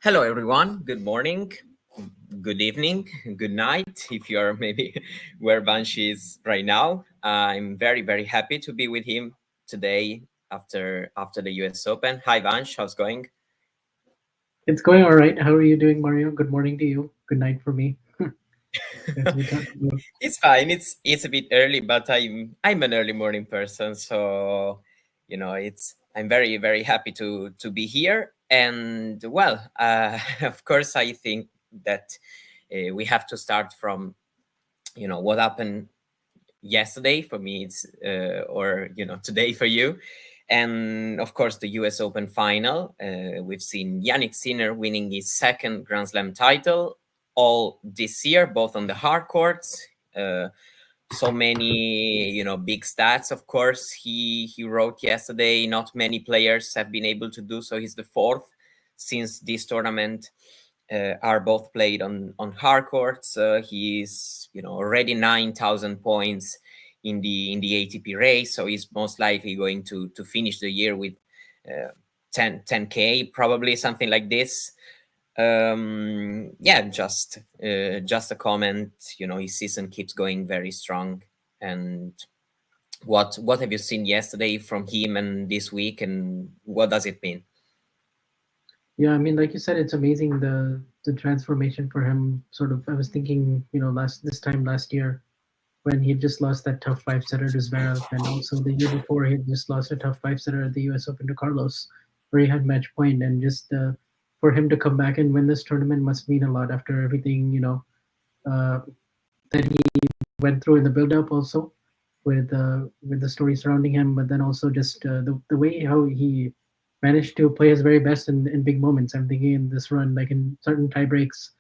Hello, everyone. Good morning, good evening, good night. If you're maybe where Banshee is right now, I'm very happy to be with him today after the U.S. Open. Hi, Vansh. How's going? It's going all right. How are you doing, Mario? Good morning to you. Good night for me. As we talk about. It's fine. It's a bit early, but I'm an early morning person, so it's I'm very happy to be here. And well, of course, I think that we have to start from what happened yesterday for me. It's or today for you, and of course the US Open final. We've seen Yannick Sinner winning his second Grand Slam title all this year, both on the hard courts. So many big stats. Of course, he wrote yesterday, not many players have been able to do so. He's the fourth since this tournament are both played on hard courts. He's already 9,000 points in the ATP race, so he's most likely going to finish the year with 10k, probably something like this. Yeah, just a comment. His season keeps going very strong. And what have you seen yesterday from him and this week, and what does it mean? Yeah, I mean, like you said, it's amazing the transformation for him. Sort of, I was thinking, this time last year when he just lost that tough five setter to Zverev, and also the year before he just lost a tough five setter at the U.S. Open to Carlos, where he had match point, and just for him to come back and win this tournament must mean a lot after everything uh, that he went through in the build-up, also with the story surrounding him, but then also just the way how he managed to play his very best in big moments. I'm thinking in this run, like in certain tie breaks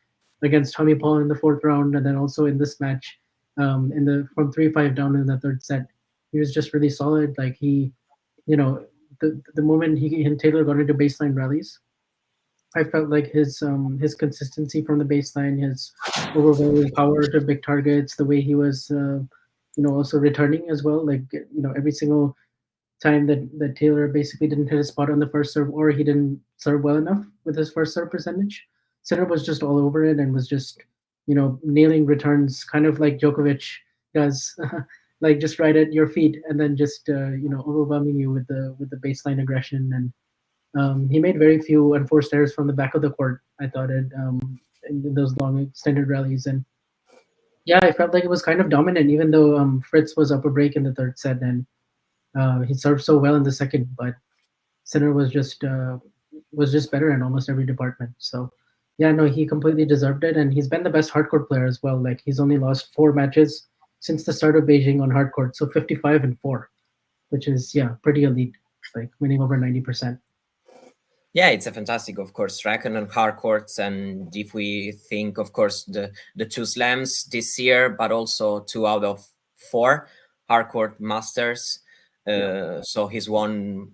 against Tommy Paul in the fourth round, and then also in this match, in the from 3-5 down in the third set, he was just really solid. Like you know, the moment he and Taylor got into baseline rallies, I felt like his consistency from the baseline, his overwhelming power to big targets, the way he was, also returning as well. Like every single time that Taylor basically didn't hit a spot on the first serve, or he didn't serve well enough with his first serve percentage, Sinner was just all over it and was just nailing returns, kind of like Djokovic does. Like just right at your feet, and then just overwhelming you with the baseline aggression. And he made very few unforced errors from the back of the court. I thought in those long extended rallies. And yeah, I felt like it was kind of dominant, even though Fritz was up a break in the third set, and he served so well in the second. But Sinner was just better in almost every department. So yeah, no, he completely deserved it, and he's been the best hardcourt player as well. Like he's only lost 4 matches since the start of Beijing on hardcourt, so 55-4, which is pretty elite, like winning over 90%. Yeah, it's a fantastic, of course, record on hard courts. And if we think, of course, the two slams this year, but also 2 out of 4 hard court masters. So he's won,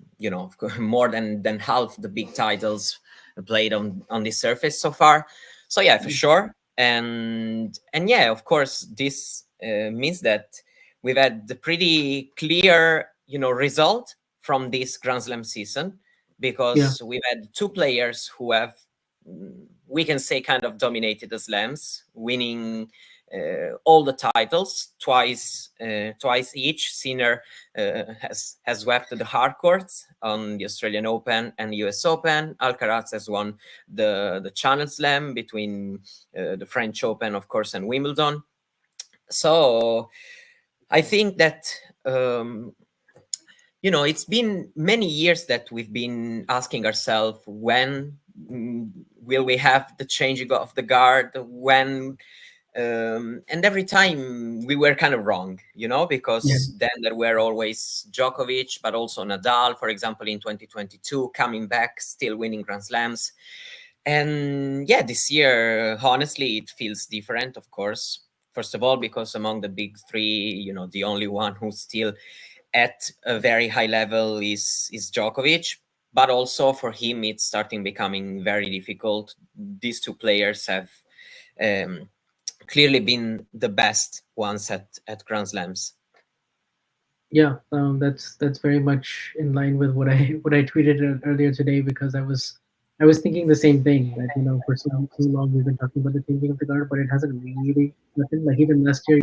more than half the big titles played on this surface so far. So yeah, for sure. And yeah, of course, this means that we've had the pretty clear, result from this Grand Slam season, Yeah. because we've had 2 players who have, we can say, kind of dominated the slams, winning all the titles twice each. Sinner has swept the hard courts on the Australian Open and US Open. Alcaraz has won the Channel Slam between the French Open, of course, and Wimbledon. So I think that it's been many years that we've been asking ourselves, when will we have the changing of the guard? When and every time we were kind of wrong, Yeah. because then there were always Djokovic, but also Nadal, for example, in 2022, coming back, still winning Grand Slams. And yeah, this year, honestly, it feels different, of course. First of all, because among the big three, the only one who's still at a very high level is Djokovic, but also for him it's starting becoming very difficult. These 2 players have clearly been the best ones at Grand Slams. Yeah, that's very much in line with what I what I tweeted earlier today, because I was thinking the same thing that for so long we've been talking about the changing of the guard, but it hasn't really happened. Like even last year,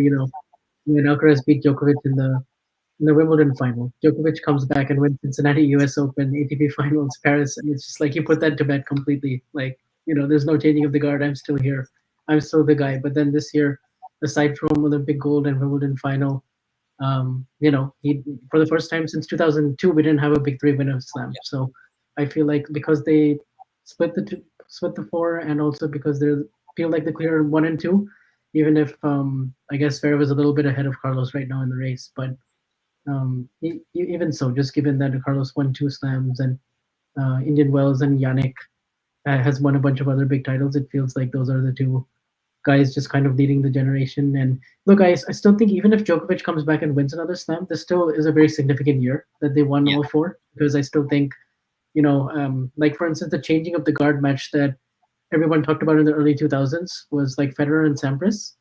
when Alcaraz beat Djokovic in the Wimbledon final, Djokovic comes back and wins Cincinnati U.S. Open, ATP Finals, Paris, and it's just like you put that to bed completely. Like there's no changing of the guard. I'm still here. I'm still the guy. But then this year, aside from Olympic gold and Wimbledon final, he for the first time since 2002 we didn't have a big three winner slam. So I feel like because they split the four, and also because they feel like the clear one and two, even if I guess Zverev is a little bit ahead of Carlos right now in the race, but even so, just given that Carlos won two slams and Indian Wells and Yannick has won a bunch of other big titles, it feels like those are the two guys just kind of leading the generation. And look, I still think even if Djokovic comes back and wins another slam, this still is a very significant year that they won Yeah, all four, because I still think, like for instance, the changing of the guard match that everyone talked about in the early 2000s was like Federer and Sampras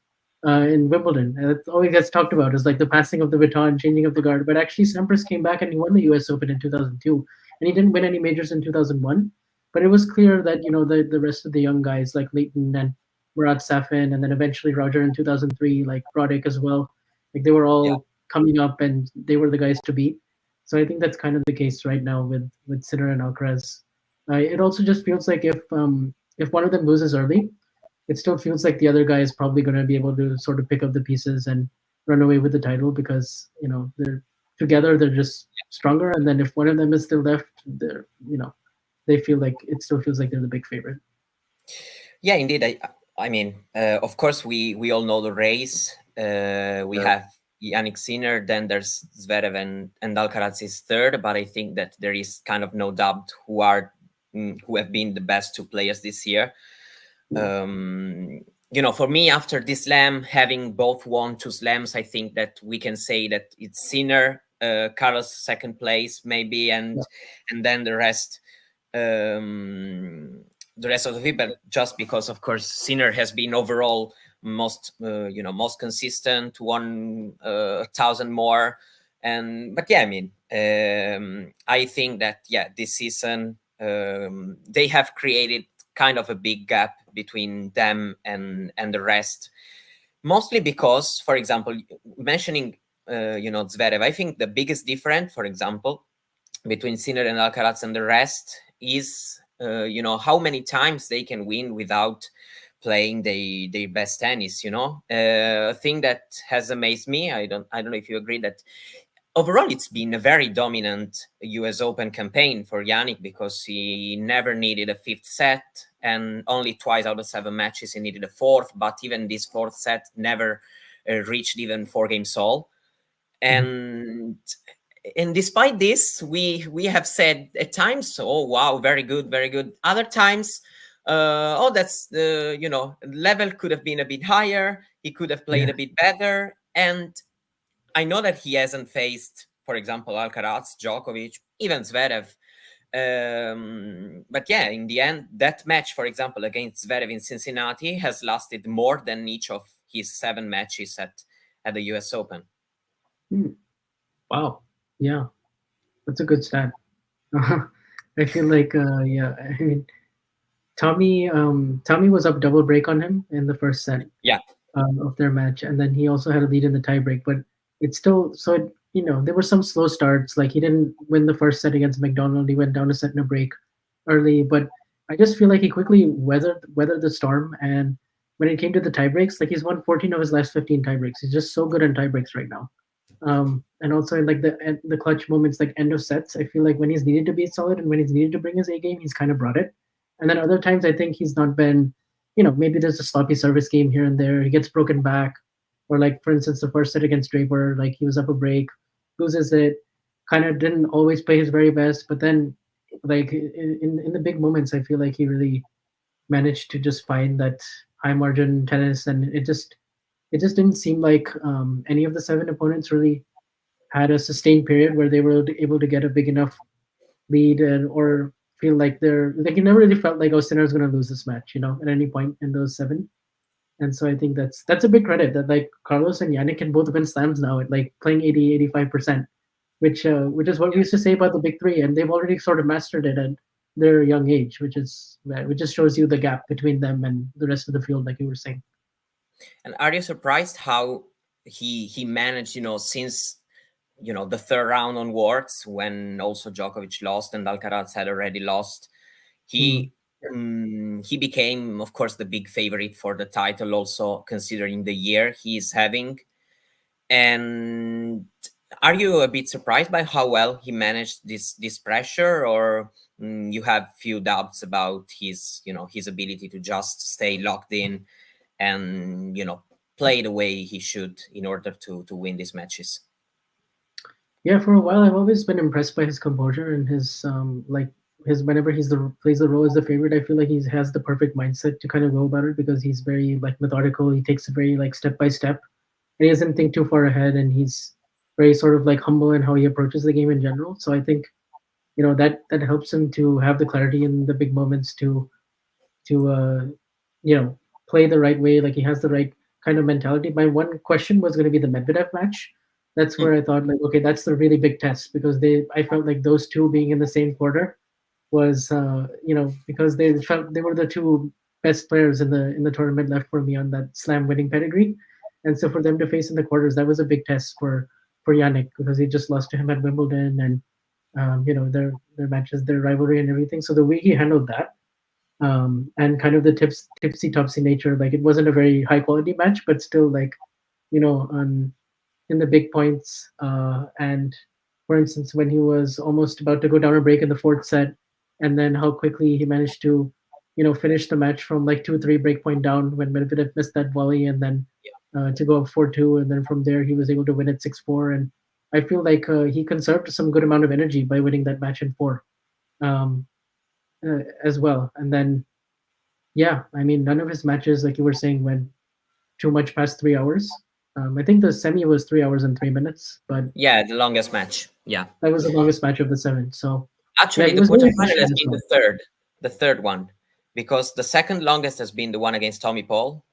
in Wimbledon. And it always gets talked about is like the passing of the baton, changing of the guard. But actually, Sampras came back and he won the US Open in 2002. And he didn't win any majors in 2001. But it was clear that, the rest of the young guys like Leighton and Murat Safin, and then eventually Roger in 2003, like Roddick as well, like they were yeah, all coming up and they were the guys to beat. So I think that's kind of the case right now with Sinner and Alcaraz. It also just feels like if one of them loses early, it still feels like the other guy is probably going to be able to sort of pick up the pieces and run away with the title, because they're together, they're just stronger. And then if one of them is still left, they feel like it still feels like they're the big favorite. yeah. Indeed, I mean, of course, we all know the race. We have Yannick Sinner, then there's Zverev and Alcaraz is third, but I think that there is kind of no doubt who have been the best two players this year. For me, after this slam, having both won two slams, I think that we can say that it's Sinner, Carlos second place maybe, and then the rest. The rest of the people, just because of course Sinner has been overall most most consistent, 1,000 more. But yeah, I mean, I think that this season they have created kind of a big gap between them and the rest, mostly because, for example, mentioning Zverev, I think the biggest difference, for example, between Sinner and Alcaraz and the rest is how many times they can win without playing their best tennis. A thing that has amazed me. I don't know if you agree that overall it's been a very dominant US Open campaign for Yannick, because he never needed a fifth set, and only twice out of 7 matches he needed a fourth. But even this fourth set never reached even 4 games all. And despite this, we have said at times, oh wow, very good, very good. Other times, oh, that's level could have been a bit higher. He could have played a bit better. And I know that he hasn't faced, for example, Alcaraz, Djokovic, even Zverev. But yeah, in the end, that match, for example, against Zverev in Cincinnati has lasted more than each of his 7 matches at the US Open. Wow. Yeah, that's a good stat. I feel like, I mean, Tommy was up double break on him in the first set Yeah. of their match, and then he also had a lead in the tiebreak. But it's still there were some slow starts. Like he didn't win the first set against McDonald. He went down a set in a break early, but I just feel like he quickly weathered the storm. And when it came to the tiebreaks, like he's won 14 of his last 15 tiebreaks. He's just so good in tiebreaks right now. And also in like the clutch moments, like end of sets, I feel like when he's needed to be solid and when he's needed to bring his A game, he's kind of brought it. And then other times, I think he's not been, maybe there's a sloppy service game here and there. He gets broken back, or like for instance, the first set against Draper, like he was up a break, loses it, kind of didn't always play his very best. But then, like in the big moments, I feel like he really managed to just find that high margin tennis, and it just didn't seem like any of the 7 opponents really had a sustained period where they were able to get a big enough lead, or feel like they're like, you never really felt like, oh, Sinner's going to lose this match, at any point in those 7. And so I think that's a big credit that like Carlos and Yannick can both win slams now at like playing 80-85%, which is what we used to say about the big 3, and they've already sort of mastered it. And their young age, which just shows you the gap between them and the rest of the field, like you were saying. And are you surprised how he managed, since the third round onwards, when also Djokovic lost and Alcaraz had already lost, Mm. he he became, of course, the big favorite for the title, also considering the year he's having. And are you a bit surprised by how well he managed this pressure, or you have few doubts about his ability to just stay locked in and play the way he should in order to win these matches? Yeah, for a while I've always been impressed by his composure and his like his whenever plays the role as the favorite, I feel like he has the perfect mindset to kind of go about it because he's very like methodical. He takes it very like step by step, and he doesn't think too far ahead. And he's very sort of like humble in how he approaches the game in general. So I think that helps him to have the clarity in the big moments to you know play the right way. Like he has the right kind of mentality. My one question was going to be the Medvedev match. That's Hmm. where I thought like, okay, that's the really big test because I felt like those two being in the same quarter was because they were the two best players in the tournament left for me on that slam winning pedigree, and so for them to face in the quarters, that was a big test for Yannick because he just lost to him at Wimbledon and their matches, their rivalry and everything. So the way he handled that, and kind of the tipsy topsy nature. Like it wasn't a very high quality match, but still like on in the big points. And for instance, when he was almost about to go down a break in the fourth set, and then how quickly he managed to finish the match from like 2-3 break point down when Medvedev missed that volley, and then to go up 4-2, and then from there he was able to win it 6-4. And I feel like he conserved some good amount of energy by winning that match in four. Um, as well. And then yeah, I mean, none of his matches, like you were saying, went too much past 3 hours. I think the semi was 3 hours and 3 minutes, but Yeah, the longest match. Yeah. that was the longest match of the seven. So yeah, Actually, he the was very quarterfinal efficient has as been well. the third one, because the second longest has been the one against Tommy Paul,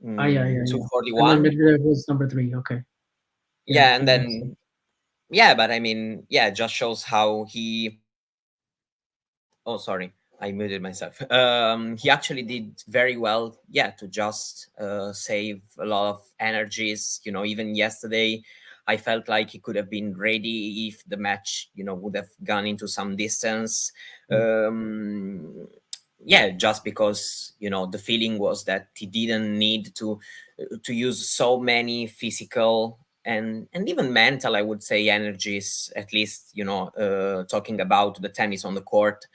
Ah, yeah, yeah, yeah. And then 241. Medvedev was number three. Okay, yeah, Yeah, and that makes sense. then yeah, but I mean, yeah, it just shows how he. Oh, sorry, I muted myself. He actually did very well. Yeah, to just save a lot of energies. Even yesterday, I felt like he could have been ready if the match, would have gone into some distance. Mm. Um, yeah, just because the feeling was that he didn't need to use so many physical and even mental, I would say, energies. At least talking about the tennis on the court.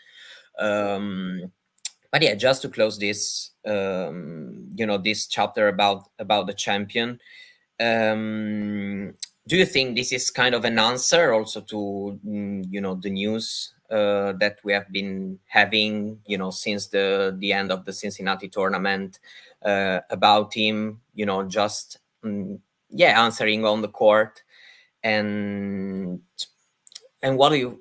um, but yeah, just to close this chapter about the champion, um, do you think this is kind of an answer also to the news that we have been having since the end of the Cincinnati tournament, about him just yeah, answering on the court? And and what do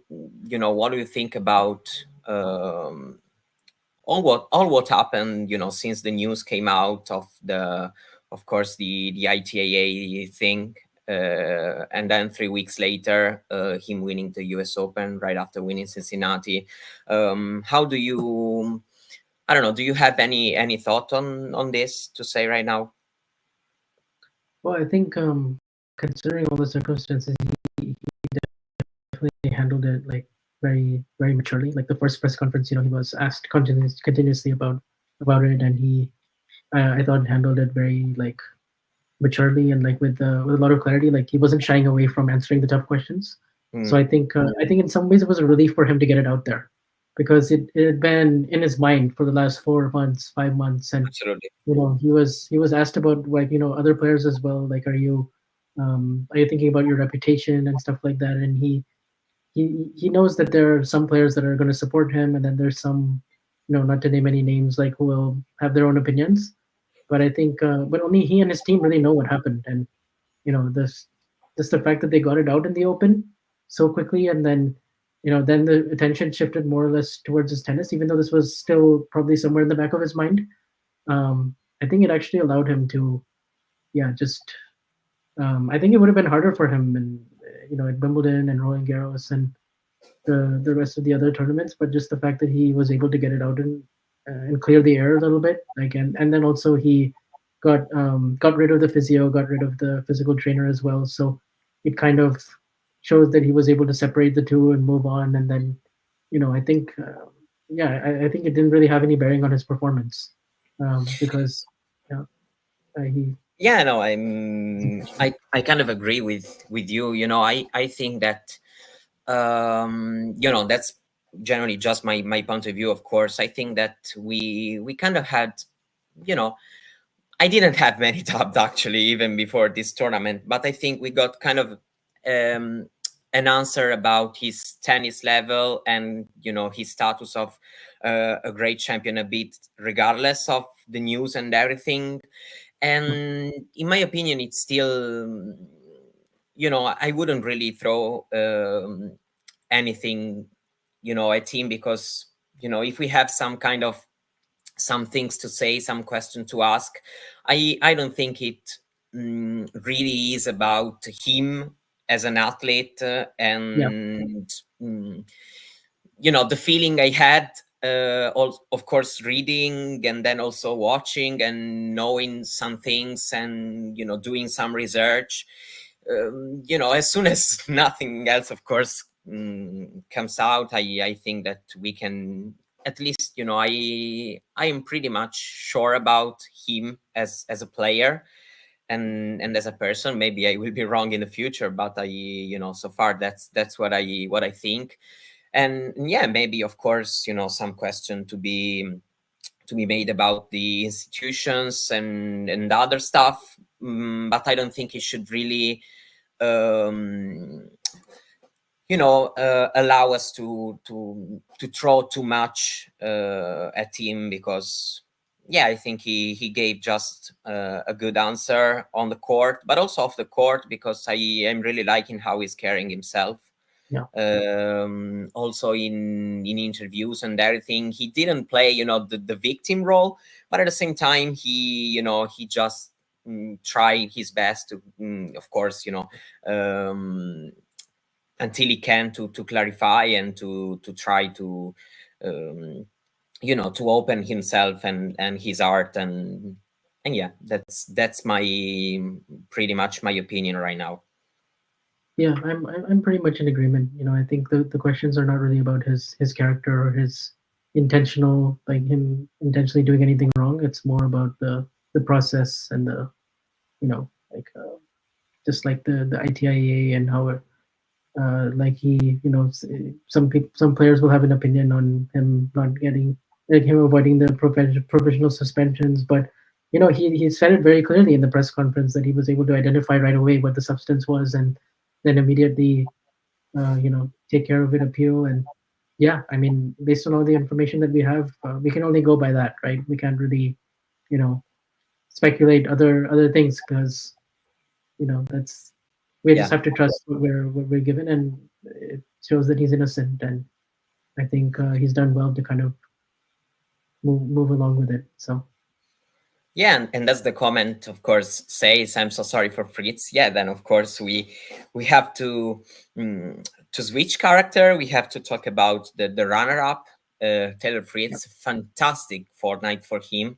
you think about all what happened since the news came out of course, the ITAA thing, and then 3 weeks later, him winning the US Open right after winning Cincinnati? How do you, I don't know, do you have any thought on this to say right now? Well, I think considering all the circumstances, he handled it like very, very maturely. Like the first press conference, he was asked continuously about it, and I thought handled it very like maturely and like with a lot of clarity. Like he wasn't shying away from answering the tough questions. So Mm, I think in some ways it was a relief for him to get it out there because it had been in his mind for the last 4 months, 5 months, and absolutely. he was asked about like other players as well. Like, are you thinking about your reputation and stuff like that? And he knows that there are some players that are going to support him, and then there's some, not to name any names, like who will have their own opinions. But I think, but only he and his team really know what happened, and this just the fact that they got it out in the open so quickly, and then the attention shifted more or less towards his tennis, even though this was still probably somewhere in the back of his mind. I think it actually allowed him to, yeah, just. I think it would have been harder for him, and at Wimbledon and Roland Garros, and the rest of the other tournaments, but just the fact that he was able to get it out and clear the air a little bit, like and then also he got rid of the physio, got rid of the physical trainer as well. So it kind of shows that he was able to separate the two and move on. And then, I think, yeah, I think it didn't really have any bearing on his performance because yeah, he Yeah, no, I kind of agree with you. I think that that's generally just my point of view. Of course, I think that we kind of had, you know I didn't have many doubts actually even before this tournament, but I think we got kind of um, an answer about his tennis level and his status of a great champion a bit regardless of the news and everything. And in my opinion, it's still, I wouldn't really throw anything, at him, because if we have some things to say, some question to ask, I don't think it really is about him as an athlete, yeah and the feeling I had, of course, reading and then also watching and knowing some things and doing some research. As soon as nothing else, of course, comes out, I think that we can at least, I am pretty much sure about him as a player and as a person. Maybe I will be wrong in the future, but so far that's what I think. And yeah, maybe, of course, some question to be made about the institutions and other stuff. But I don't think it should really um, allow us to throw too much at him, because yeah, I think he gave just a good answer on the court, but also off the court, because I am really liking how he's carrying himself. yeah Also in interviews and everything, he didn't play the victim role, but at the same time he just tried his best to, of course, until he can, to clarify and to try to to open himself and his art. And yeah, that's my pretty much my opinion right now. Yeah, I'm pretty much in agreement. I think the questions are not really about his character or his intentional, like him intentionally doing anything wrong. It's more about the process and the, like just like the ITIA and how it, like he, some people, some players will have an opinion on him not getting, like him avoiding the professional suspensions, but he said it very clearly in the press conference that he was able to identify right away what the substance was, and then immediately take care of it, appeal. And yeah, I mean, based on all the information that we have, we can only go by that, right? We can't really you know speculate other things, because that's, we just Yeah. have to trust what we're given, and it shows that he's innocent. And I think he's done well to kind of move along with it. So Yeah, and that's the comment, of course, says, "I'm so sorry for Fritz." Yeah, then of course we have to switch character. We have to talk about the runner-up, Taylor yeah, Fritz. Fantastic fortnight for him.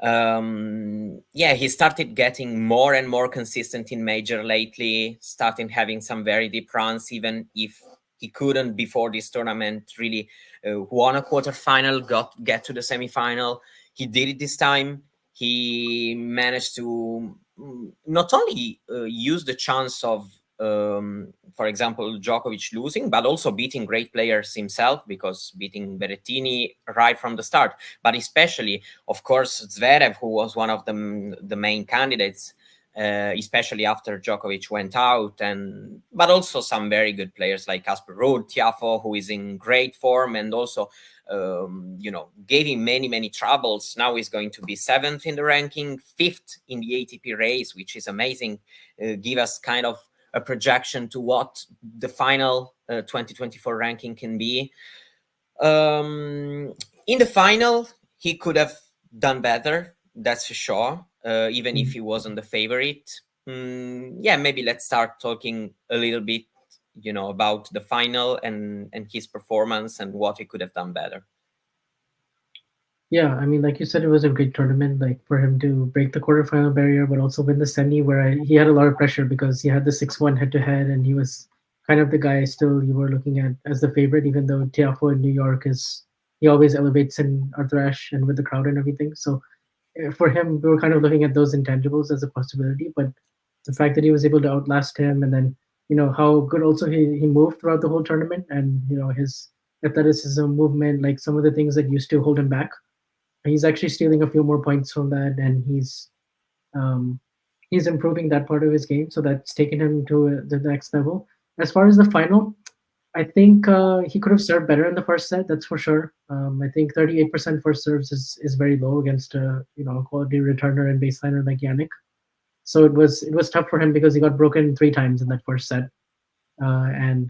Yeah, he started getting more and more consistent in major lately, starting having some very deep runs, even if he couldn't before this tournament really won a quarterfinal, get to the semifinal. He did it this time. He managed to not only use the chance of, for example, Djokovic losing, but also beating great players himself, because beating Berrettini right from the start, but especially, of course, Zverev, who was one of the main candidates, especially after Djokovic went out, and but also some very good players like Casper Ruud, Tiafoe, who is in great form, and also gave him many troubles. Now he's going to be 7th in the ranking, 5th in the ATP race, which is amazing. Give us kind of a projection to what the final 2024 ranking can be. In the final, he could have done better, that's for sure, even if mm, he wasn't the favorite. Yeah, maybe let's start talking a little bit about the final and his performance and what he could have done better. Yeah, I mean, like you said, it was a great tournament, like for him to break the quarterfinal barrier, but also win the semi, where he had a lot of pressure because he had the 6-1 head-to-head, and he was kind of the guy still you were looking at as the favorite, even though Tiafoe in New York he always elevates in Arthur Ashe and with the crowd and everything. So for him, we were kind of looking at those intangibles as a possibility, but the fact that he was able to outlast him, and then how good also he moved throughout the whole tournament, and his athleticism, movement, like some of the things that used to hold him back, he's actually stealing a few more points from that, and um, he's improving that part of his game, so that's taken him to the next level. As far as the final, I think he could have served better in the first set. That's for sure. I think 38% first serves is very low against a quality returner and baseliner like Yannick. So it was tough for him because he got broken 3 times in that first set, and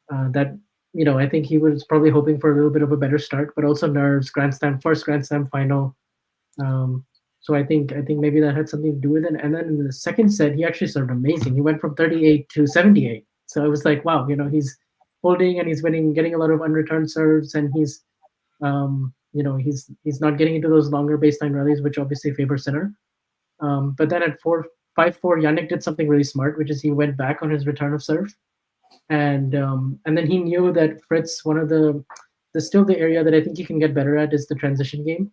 that I think he was probably hoping for a little bit of a better start, but also nerves, first Grand Slam final. Um, so I think maybe that had something to do with it. And then in the second set, he actually served amazing. He went from 38 to 78. So it was like, wow, he's holding and he's winning, getting a lot of unreturned serves, and he's not getting into those longer baseline rallies, which obviously favor center. But then at 5-4, Yannick did something really smart, which is he went back on his return of serve, and then he knew that Fritz, one of the still the area that I think he can get better at is the transition game,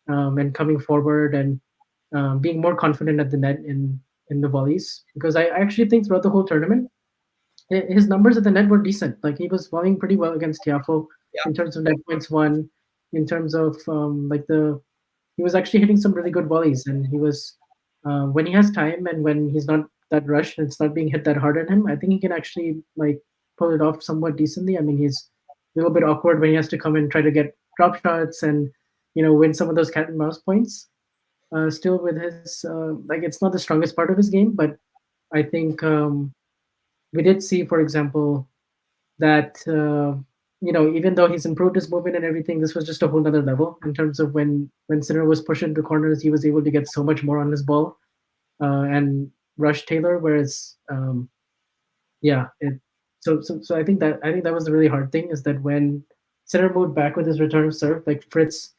and coming forward and being more confident at the net in the volleys, because I actually think throughout the whole tournament his numbers at the net were decent. Like he was volleying pretty well against Tiafoe Yeah. in terms of net points won, in terms of he was actually hitting some really good volleys, and he was when he has time and when he's not that rushed and it's not being hit that hard at him, I think he can actually like pull it off somewhat decently. I mean, he's a little bit awkward when he has to come and try to get drop shots and win some of those cat and mouse points. Still with his like it's not the strongest part of his game, but I think we did see, for example, that even though he's improved his movement and everything, this was just a whole other level in terms of when Sinner was pushing the corners, he was able to get so much more on his ball and rush Taylor. Whereas, yeah, so I think that was the really hard thing, is that when Sinner moved back with his return of serve, like Fritz,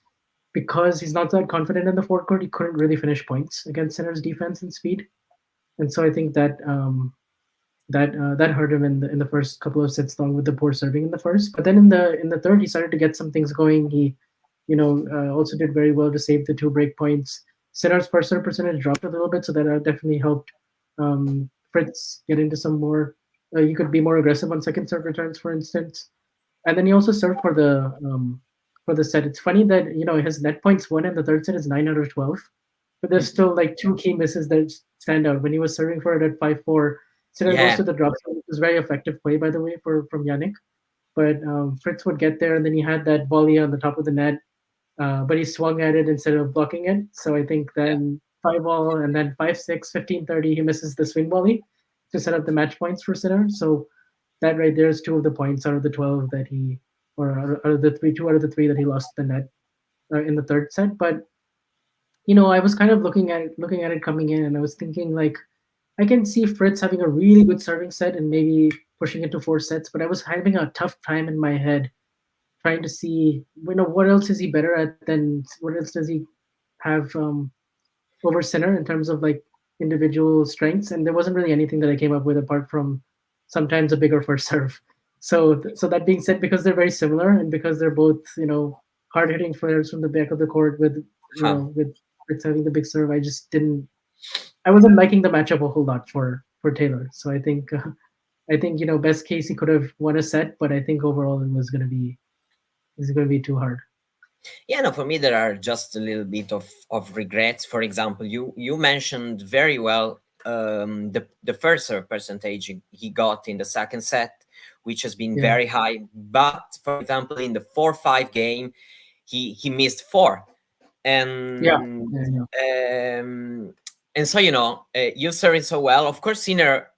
because he's not that confident in the forecourt, he couldn't really finish points against Sinner's defense and speed. And so I think that hurt him in the first couple of sets, along with the poor serving in the first. But then in the third, he started to get some things going. He, also did very well to save the 2 break points. Sinner's first serve percentage dropped a little bit, so that definitely helped Fritz get into some more. You could be more aggressive on second serve returns, for instance. And then he also served for the set. It's funny that his net points won in the third set is 9 out of 12, but there's still like 2 key misses that stand out. When he was serving for it at 5-4, Sinner goes Yeah. to the drop shot. It was very effective play, by the way, from Yannick. But Fritz would get there, and then he had that volley on the top of the net, but he swung at it instead of blocking it. So I think Yeah. then 5-all, and then 5-6, 15-30, he misses the swing volley to set up the match points for Sinner. So that right there is 2 of the points out of the 12 that he, or out of the three, 2 out of the 3 that he lost the net in the third set. But I was kind of looking at it coming in, and I was thinking like, I can see Fritz having a really good serving set and maybe pushing it to 4 sets, but I was having a tough time in my head trying to see, what else is he better at than what else does he have over Sinner in terms of like individual strengths, and there wasn't really anything that I came up with apart from sometimes a bigger first serve. So that being said, because they're very similar and because they're both hard hitting players from the back of the court with Huh. with Fritz having the big serve, I wasn't liking the matchup a whole lot for Taylor. So I think best case he could have won a set, but I think overall it's gonna be too hard. Yeah, no, for me there are just a little bit of regrets. For example, you mentioned very well the first serve percentage he got in the second set, which has been Yeah, very high. But for example, in the 4-5 game, he missed 4, yeah, and yeah, yeah, so you serving so well. Of course, Sinner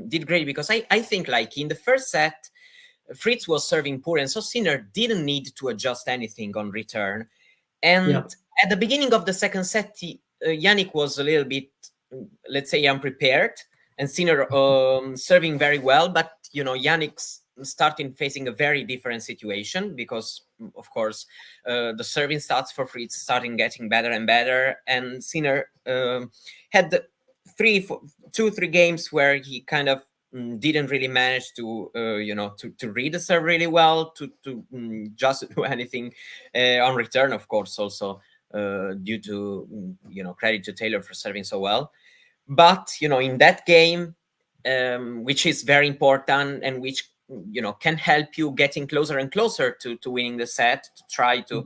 did great, because I think like in the first set Fritz was serving poor, and so Sinner didn't need to adjust anything on return. yeah, And at the beginning of the second set, Yannick was a little bit, let's say, unprepared, and Sinner serving very well, but Yannick's starting facing a very different situation because, of course, the serving stats for Fritz starting getting better and better, and Sinner had the 3 games where he kind of didn't really manage to to read the serve really well, to just do anything on return, of course, also due to credit to Taylor for serving so well. But in that game, which is very important and which can help you getting closer and closer to winning the set, to try to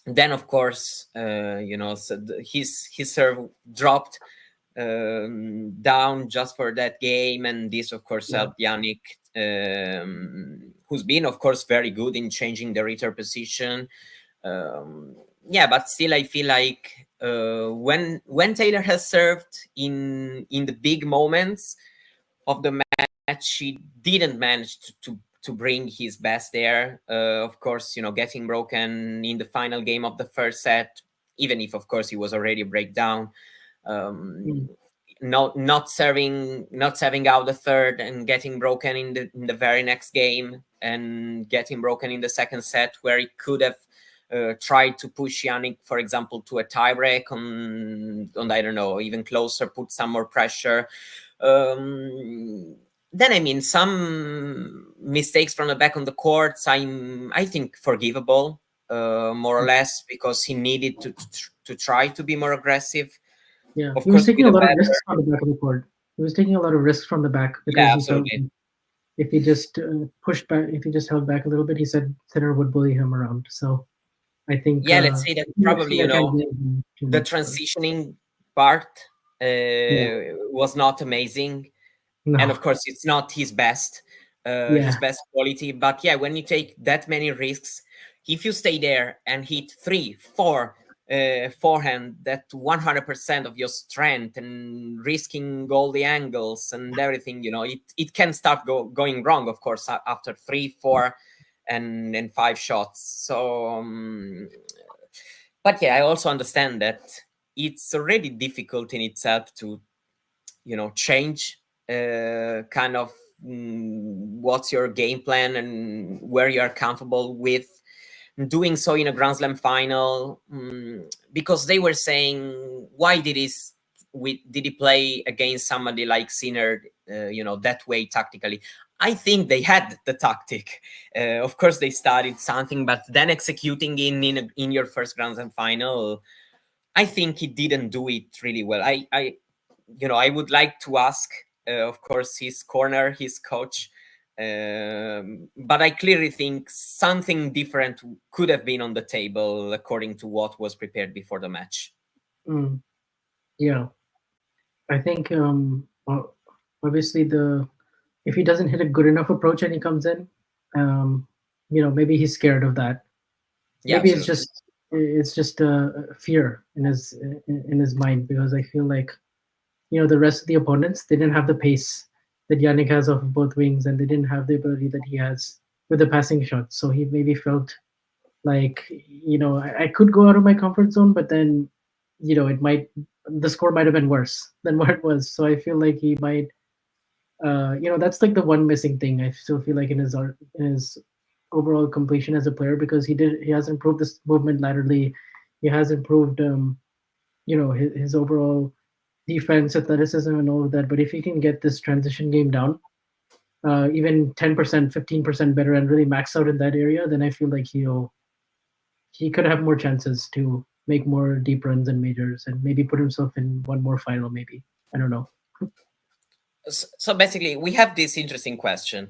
then of course so his serve dropped down just for that game, and this of course helped Yannick, who's been of course very good in changing the return position. But still I feel like when Taylor has served in the big moments of the match, he didn't manage to bring his best there. Of course, getting broken in the final game of the first set, even if of course he was already breakdown. Not serving out the third and getting broken in the very next game, and getting broken in the second set where he could have tried to push Yannick, for example, to a tiebreak on I don't know, even closer, put some more pressure. Then I mean, some mistakes from the back on the courts, I think forgivable, more or less, because he needed to try to be more aggressive. Yeah, Of he was course, taking with a a lot of better. risks from the back of the court. He was taking a lot of risks from the back because Yeah, he felt absolutely. if he just pushed back, if he just held back a little bit, he said Sinner would bully him around. So I think Yeah, let's say that probably I can't blame him too the much for it. transitioning part Yeah, was not amazing, and no, of course it's not his yeah, best quality. But yeah, when you take that many risks, if you stay there and hit 3 4 forehand, that 100% of your strength, and risking all the angles and everything, it can start going wrong, of course, after 3 4 and 5 shots. So but yeah, I also understand that it's already difficult in itself to change kind of what's your game plan and where you are comfortable with doing so in a Grand Slam final, because they were saying, why did he play against somebody like Sinner that way tactically? I think they had the tactic. Of course they studied something, but then executing in your first Grand Slam final, I think he didn't do it really well. I would like to ask, of course, his corner, his coach, but I clearly think something different could have been on the table according to what was prepared before the match. mm, yeah. I think obviously the if he doesn't hit a good enough approach and he comes in, um, maybe he's scared of that. Yeah, Maybe absolutely. it's just a fear in his mind because I feel like the rest of the opponents, they didn't have the pace that Yannick has off of both wings, and they didn't have the ability that he has with the passing shots. So he maybe felt like I could go out of my comfort zone, but then the score might have been worse than what it was. So I feel like he might that's like the one missing thing I still feel like in his art, in his overall completion as a player, because he has improved this movement laterally. He has improved his overall defense, athleticism, and all of that. But if he can get this transition game down, even 10%, 15% better, and really max out in that area, then I feel like he could have more chances to make more deep runs and majors, and maybe put himself in one more final. Maybe, I don't know. So basically, we have this interesting question.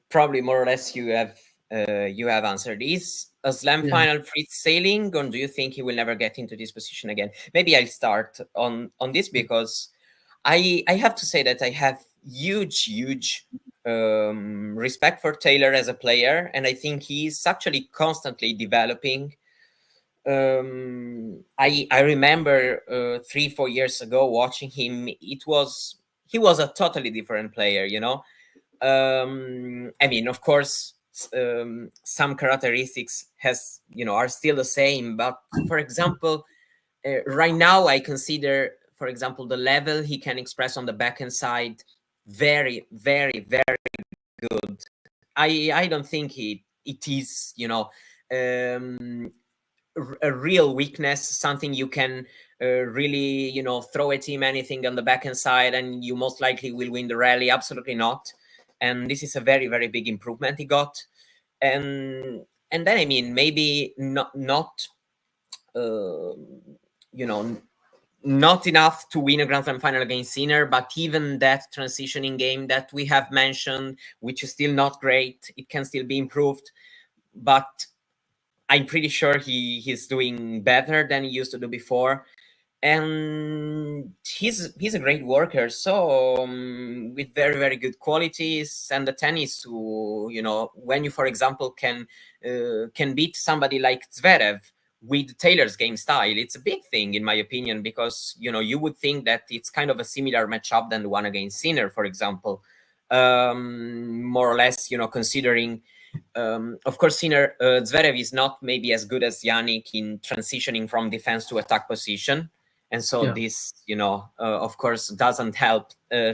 Probably more or less you have answered. Is a slam Yeah. final Fritz sailing, or do you think he will never get into this position again? Maybe I'll start on this because I have to say that I have huge respect for Taylor as a player, and I think he's actually constantly developing. I remember 3 4 years ago watching him. He was a totally different player. I mean, of course, some characteristics are still the same. But for example, right now I consider, for example, the level he can express on the backhand side, very, very, very good. I don't think it is, you know, a real weakness, something you can really, you know, throw at him anything on the backhand side and you most likely will win the rally. Absolutely not. And this is a very, very big improvement he got. And then, I mean, maybe not you know, not enough to win a Grand Slam final against Sinner, but even that transitioning game that we have mentioned, which is still not great, it can still be improved. But I'm pretty sure he's doing better than he used to do before. And he's a great worker, so with very, very good qualities. And the tennis, you know, when you, for example, can beat somebody like Zverev with Taylor's game style, it's a big thing in my opinion, because, you know, you would think that it's kind of a similar matchup than the one against Sinner, for example, more or less, you know, considering of course, Sinner, Zverev is not maybe as good as Yannick in transitioning from defense to attack position. And so this, you know, of course, doesn't help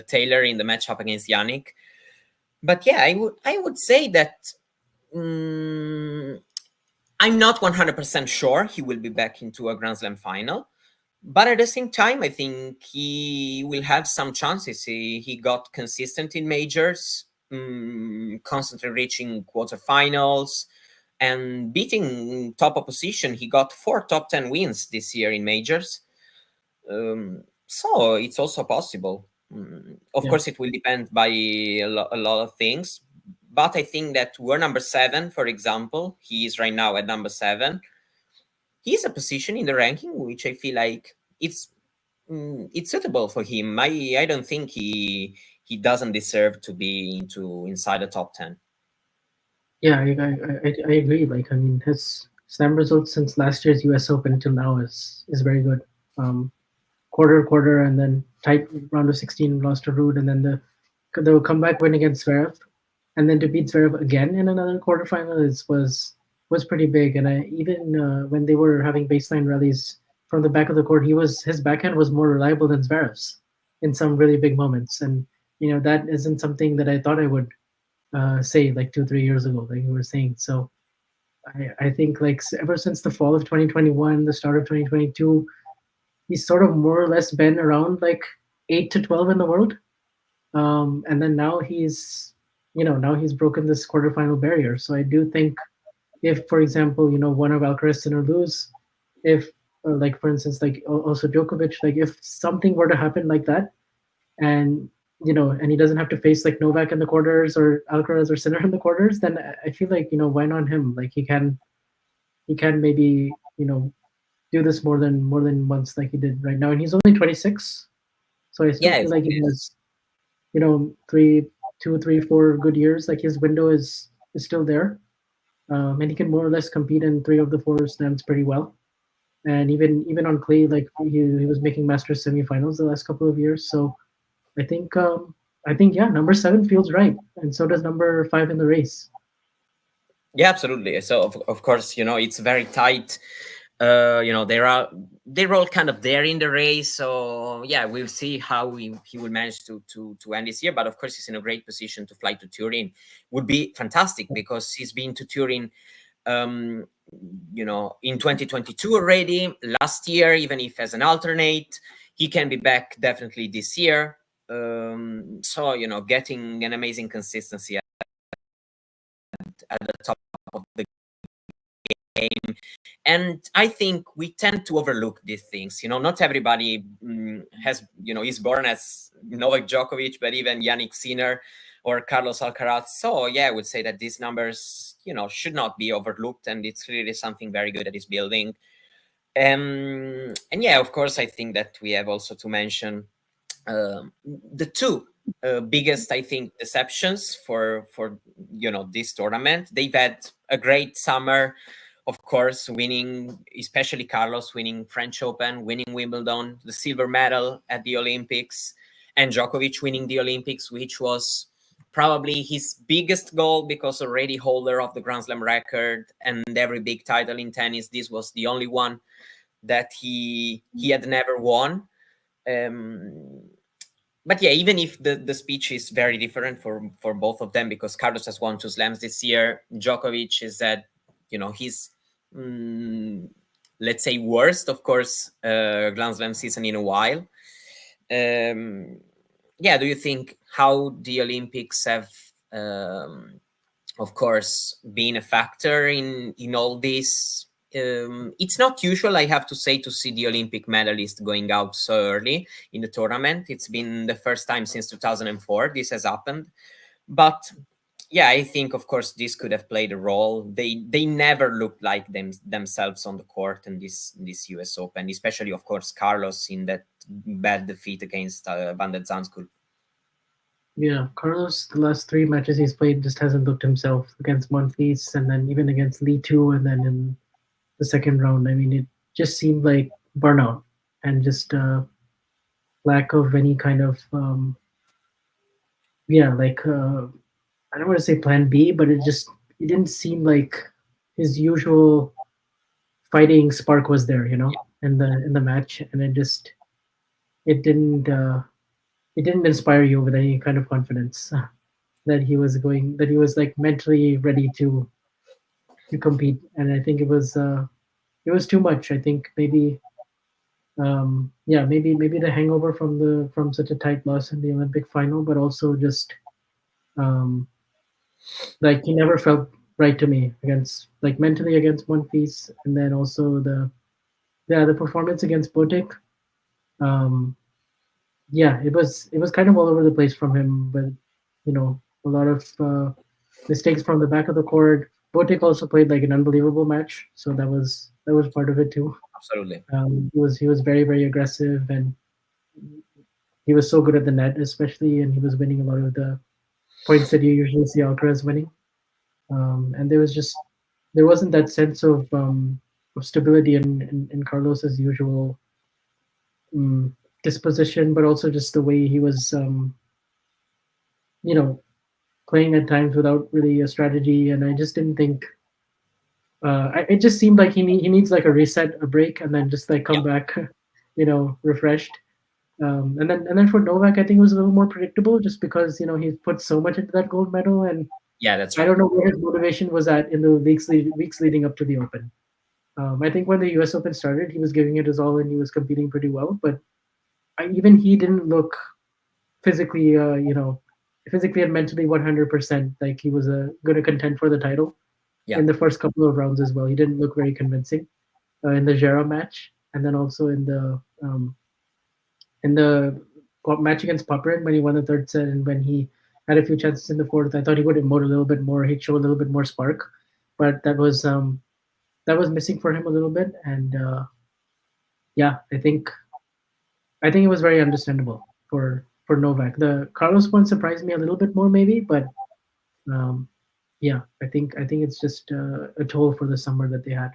Taylor in the matchup against Yannick. But yeah, I would say that I'm not 100% sure he will be back into a Grand Slam final. But at the same time, I think he will have some chances. He got consistent in majors, constantly reaching quarterfinals and beating top opposition. He got 4 top 10 wins this year in majors. So it's also possible. Of course, it will depend by a lot of things. But I think that we're number 7, for example. He is right now at number 7. He's a position in the ranking which I feel like it's suitable for him. I don't think he doesn't deserve to be inside the top 10. Yeah, I agree. Like, I mean, his slam results since last year's U.S. Open until now is very good. Quarter, and then tight round of 16, lost to Ruud, and then the comeback win against Zverev, and then to beat Zverev again in another quarterfinal was pretty big. And I even when they were having baseline rallies from the back of the court, his backhand was more reliable than Zverev's in some really big moments. And you know that isn't something that I thought I would say like 2-3 years ago, like you were saying. So I think like ever since the fall of 2021, the start of 2022, he's sort of more or less been around like 8 to 12 in the world. And then now he's broken this quarterfinal barrier. So I do think if, for example, one of Alcaraz and or lose, if like for instance, like also Djokovic, like if something were to happen like that, and and he doesn't have to face like Novak in the quarters or Alcaraz or Sinner in the quarters, then I feel like why not him? Like he can maybe do this more than once like he did right now, and he's only 26, so I still feel like he has 2, 3, 4 good years. Like his window is still there, and he can more or less compete in 3 of the 4 slams pretty well. And even on clay, like he was making Masters semifinals the last couple of years. So I think yeah, number 7 feels right, and so does number 5 in the race. Yeah, absolutely. So of course, it's very tight. They're all kind of there in the race. So yeah, we'll see how he will manage to end this year. But of course, he's in a great position to fly to Turin. Would be fantastic because he's been to Turin, in 2022 already. Last year, even if as an alternate, he can be back definitely this year. So getting an amazing consistency at the top of the game. And I think we tend to overlook these things. Not everybody is born as Novak Djokovic, but even Yannick Sinner or Carlos Alcaraz. So yeah, I would say that these numbers, should not be overlooked, and it's really something very good that is building. And yeah, of course, I think that we have also to mention the 2 biggest, I think, deceptions for this tournament. They've had a great summer, of course, winning, especially Carlos, winning French Open, winning Wimbledon, the silver medal at the Olympics, and Djokovic winning the Olympics, which was probably his biggest goal because already holder of the Grand Slam record and every big title in tennis. This was the only one that he had never won. Um, but yeah, even if the speech is very different for both of them, because Carlos has won 2 slams this year, Djokovic is at, he's, let's say, worst, of course, Grand Slam season in a while. Yeah, do you think how the Olympics have, of course, been a factor in all this? It's not usual, I have to say, to see the Olympic medalist going out so early in the tournament. It's been the first time since 2004 this has happened. But yeah, I think, of course, this could have played a role. They never looked like themselves on the court in this US Open, especially, of course, Carlos in that bad defeat against Van der Zandschool. Yeah, Carlos, the last three matches he's played just hasn't looked himself against Monfils and then even against Lee too, and then in the second round. I mean, it just seemed like burnout and just lack of any kind of yeah, like I don't want to say plan B, but it didn't seem like his usual fighting spark was there, in the match, and it didn't uh, it didn't inspire you with any kind of confidence that he was like mentally ready to compete. And I think it was too much. I think maybe yeah, maybe the hangover from such a tight loss in the Olympic final, but also just um like he never felt right to me against like mentally against One Piece, and then also the performance against Botic. Um, yeah, it was kind of all over the place from him, but a lot of mistakes from the back of the court. Botic also played like an unbelievable match, so that was part of it too. Absolutely. He was very very aggressive, and he was so good at the net, especially, and he was winning a lot of the points that you usually see Alcaraz winning. And there wasn't that sense of stability in Carlos's usual um, disposition, but also just the way he was, you know, playing at times without really a strategy. And I just didn't think. It just seemed like he needs like a reset, a break, and then just like Yeah, come back, refreshed. And then for Novak, I think it was a little more predictable, just because he put so much into that gold medal, and yeah, that's I right. don't know where his motivation was at in the weeks leading up to the Open. I think when the U.S. Open started, he was giving it his all and he was competing pretty well. But even he didn't look physically, physically and mentally 100% like he was going to contend for the title Yeah, in the first couple of rounds as well. He didn't look very convincing in the Jera match, and then also in the match against Popperin when he won the third set, and when he had a few chances in the fourth. I thought he would emote a little bit more. He'd show a little bit more spark, but that was missing for him a little bit. And yeah, I think it was very understandable for Novak. The Carlos one surprised me a little bit more, maybe, but um, yeah, I think it's just a toll for the summer that they had.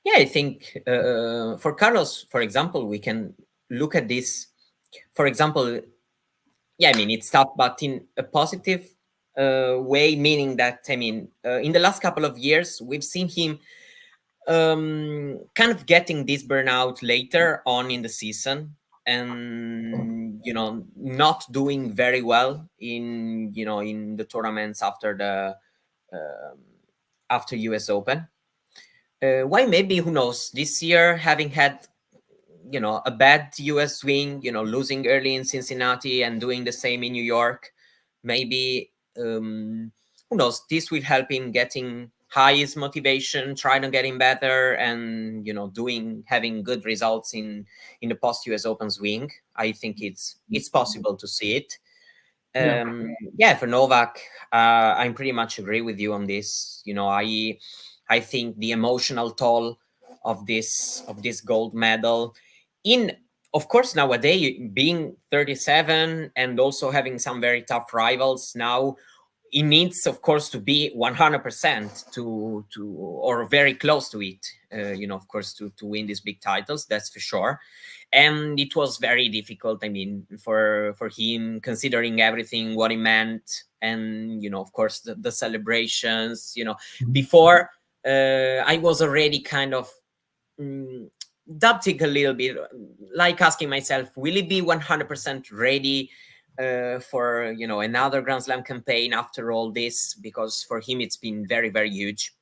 yeah. I think for Carlos, for example, we can look at this. For example, yeah, I mean, it's tough, but in a positive way, meaning that, I mean, in the last couple of years, we've seen him kind of getting this burnout later on in the season, and not doing very well in the tournaments um, after US Open. Why? Maybe, who knows, this year, having had a bad US swing, losing early in Cincinnati and doing the same in New York, maybe, who knows, this will help him getting highest motivation, trying to getting better, and having good results in the post US Open swing. I think it's possible to see it. Yeah, Yeah, for Novak, I pretty much agree with you on this. I think the emotional toll of this gold medal, in of course, nowadays, being 37 and also having some very tough rivals now, it needs, of course, to be 100% to or very close to it, of course, to win these big titles, that's for sure. And it was very difficult, I mean, for him, considering everything, what it meant, and of course, the celebrations, before, I was already kind of, doubting a little bit, like asking myself, will he be 100% ready for another Grand Slam campaign after all this? Because for him it's been very, very huge.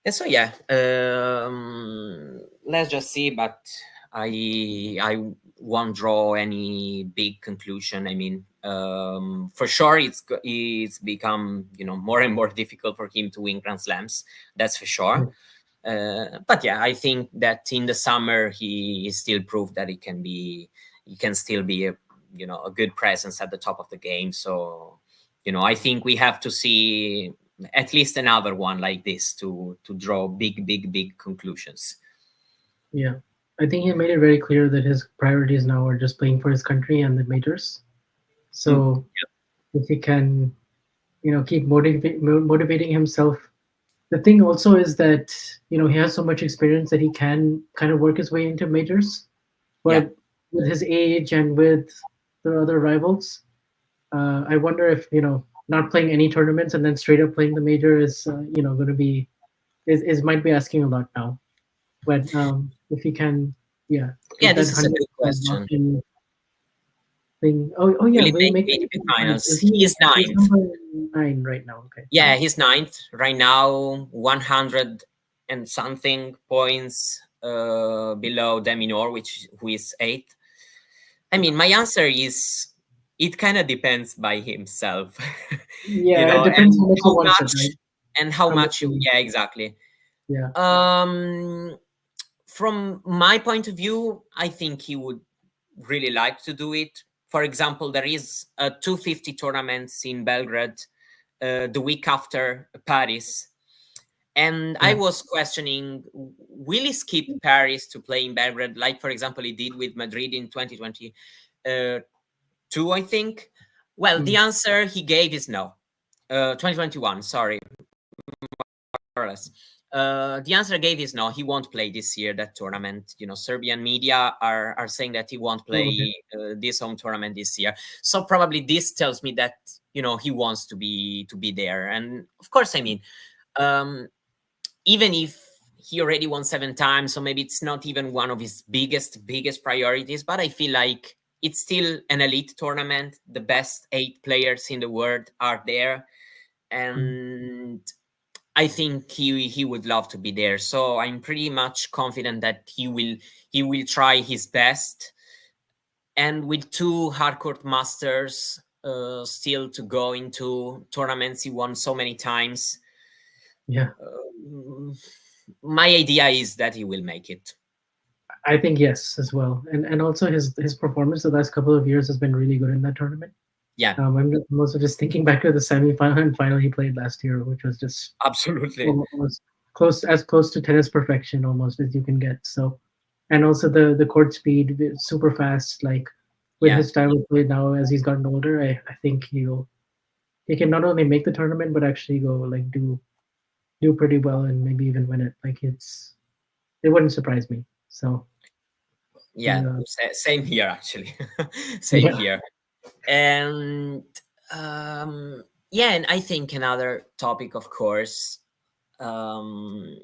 And so yeah, let's just see. But I won't draw any big conclusion. I mean, for sure it's become more and more difficult for him to win Grand Slams. That's for sure. But yeah, I think that in the summer he still proved that he can still be a good presence at the top of the game. So I think we have to see at least another one like this to draw big conclusions. Yeah, I think he made it very clear that his priorities now are just playing for his country and the majors. So if he can, keep motivating himself. The thing also is that he has so much experience that he can kind of work his way into majors, Yeah. but with his age and with the other rivals, I wonder if not playing any tournaments and then straight up playing the major is going to be is might be asking a lot now. But if he can, yeah, Yeah, get that this is a 100% good question. locked in thing. Oh yeah, Will he will he make make the the ATP ATP finals? finals? He is He's ninth. number 9 right now. Okay. Yeah, he's ninth right now, 100 and something points below Deminor, who is eighth. I mean, my answer is it kind of depends by himself, Yeah, it depends how much he wants it, right? and how How much much he you. wants Yeah, it. exactly. Yeah. From my point of view, I think he would really like to do it. For example, there is a 250 tournaments in Belgrade the week after Paris. And I Yeah. was questioning, will he skip Paris to play in Belgrade, like, for example, he did with Madrid in 2022, I think? Well, the answer he gave is no. 2021, sorry, more or less. The answer I gave is no. He won't play this year that tournament. Serbian media are saying that he won't Oh, okay. play this home tournament this year. So probably this tells me that he wants to be there. And of course, I mean, even if he already won 7 times, so maybe it's not even one of his biggest priorities. But I feel like it's still an elite tournament. The best 8 players in the world are there, and I think he would love to be there. So I'm pretty much confident that he will try his best. And with 2 hardcourt masters still to go into tournaments he won so many times, Yeah. my idea is that he will make it. I think yes as well, and also his performance the last couple of years has been really good in that tournament. Yeah, I'm also just thinking back to the semifinal and final he played last year, which was just absolutely. almost close to tennis perfection almost as you can get. So, and also the court speed, super fast. Like with Yeah, his style of play now, as he's gotten older, I think he can not only make the tournament but actually go like do pretty well and maybe even win it. Like it wouldn't surprise me. So yeah, yeah, same here actually. Same yeah, here. And yeah, and I think another topic, of course, um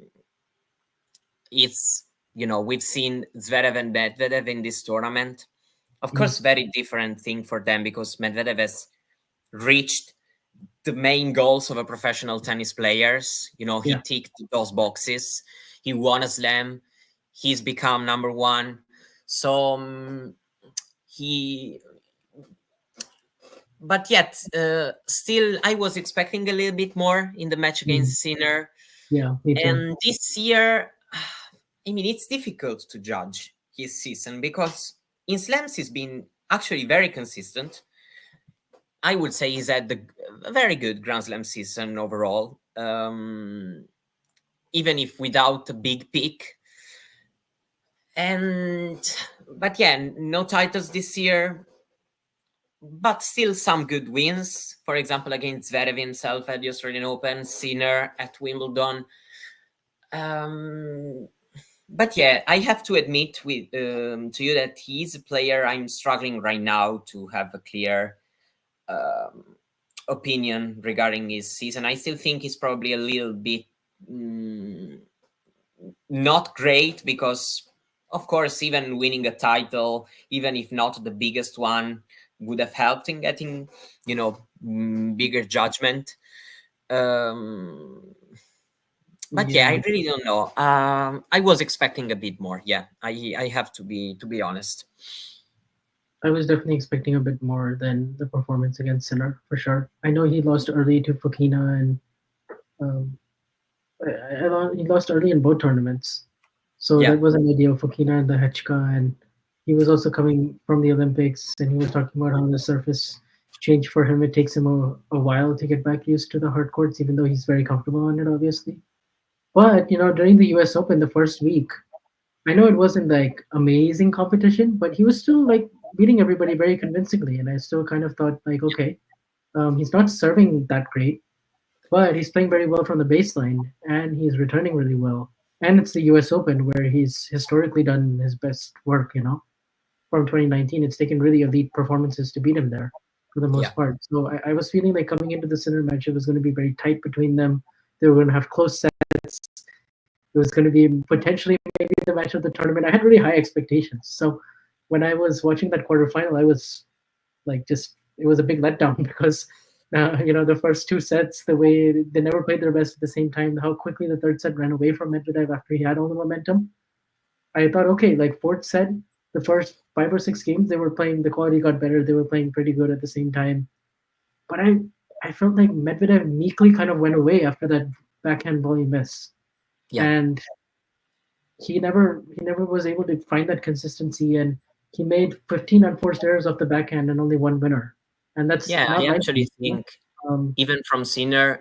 it's we've seen Zverev and Medvedev in this tournament. Of mm, course, very different thing for them because Medvedev has reached the main goals of a professional tennis players. He yeah. ticked those boxes. He won a slam. He's become number 1. So he, but yet, still, I was expecting a little bit more in the match Mm. against Sinner. Yeah, me too. And this year, I mean, it's difficult to judge his season because in slams he's been actually very consistent. I would say he's had a very good Grand Slam season overall, even if without a big peak. But yeah, no titles this year, but still some good wins. For example, against Zverev himself at the Australian Open, Sinner at Wimbledon. But yeah, I have to admit to you that he's a player I'm struggling right now to have a clear opinion regarding his season. I still think he's probably a little bit not great because of course, even winning a title, even if not the biggest one, would have helped in getting, bigger judgment. Um, but yeah, Yeah, I really don't know. I was expecting a bit more. Yeah, I have to be honest. I was definitely expecting a bit more than the performance against Sinner for sure. I know he lost early to Fokina, and um, he lost early in both tournaments, so Yeah, that wasn't ideal for Fokina and the Hechka. And he was also coming from the Olympics, and he was talking about how the surface changed for him. It takes him a while to get back used to the hard courts, even though he's very comfortable on it, obviously. But during the U.S. Open, the first week, I know it wasn't like amazing competition, but he was still like beating everybody very convincingly, and I still kind of thought like, okay, he's not serving that great, but he's playing very well from the baseline, and he's returning really well. And it's the U.S. Open where he's historically done his best work. From 2019, it's taken really elite performances to beat him there for the yeah, most part. So I was feeling like coming into the Sinner match, it was going to be very tight between them. They were going to have close sets. It was going to be potentially maybe the match of the tournament. I had really high expectations. So when I was watching that quarterfinal, I was like, just it was a big letdown because the first two sets, the way they never played their best at the same time, how quickly the third set ran away from Medvedev after he had all the momentum. I thought, okay, like fourth set, the first 5 or 6 games they were playing, the quality got better. They were playing pretty good at the same time. But I felt like Medvedev meekly kind of went away after that backhand volley miss, yeah. and he never was able to find that consistency, and he made 15 unforced errors off the backhand and only one winner, and that's Yeah, not I like actually him. think Um, even from Sinner's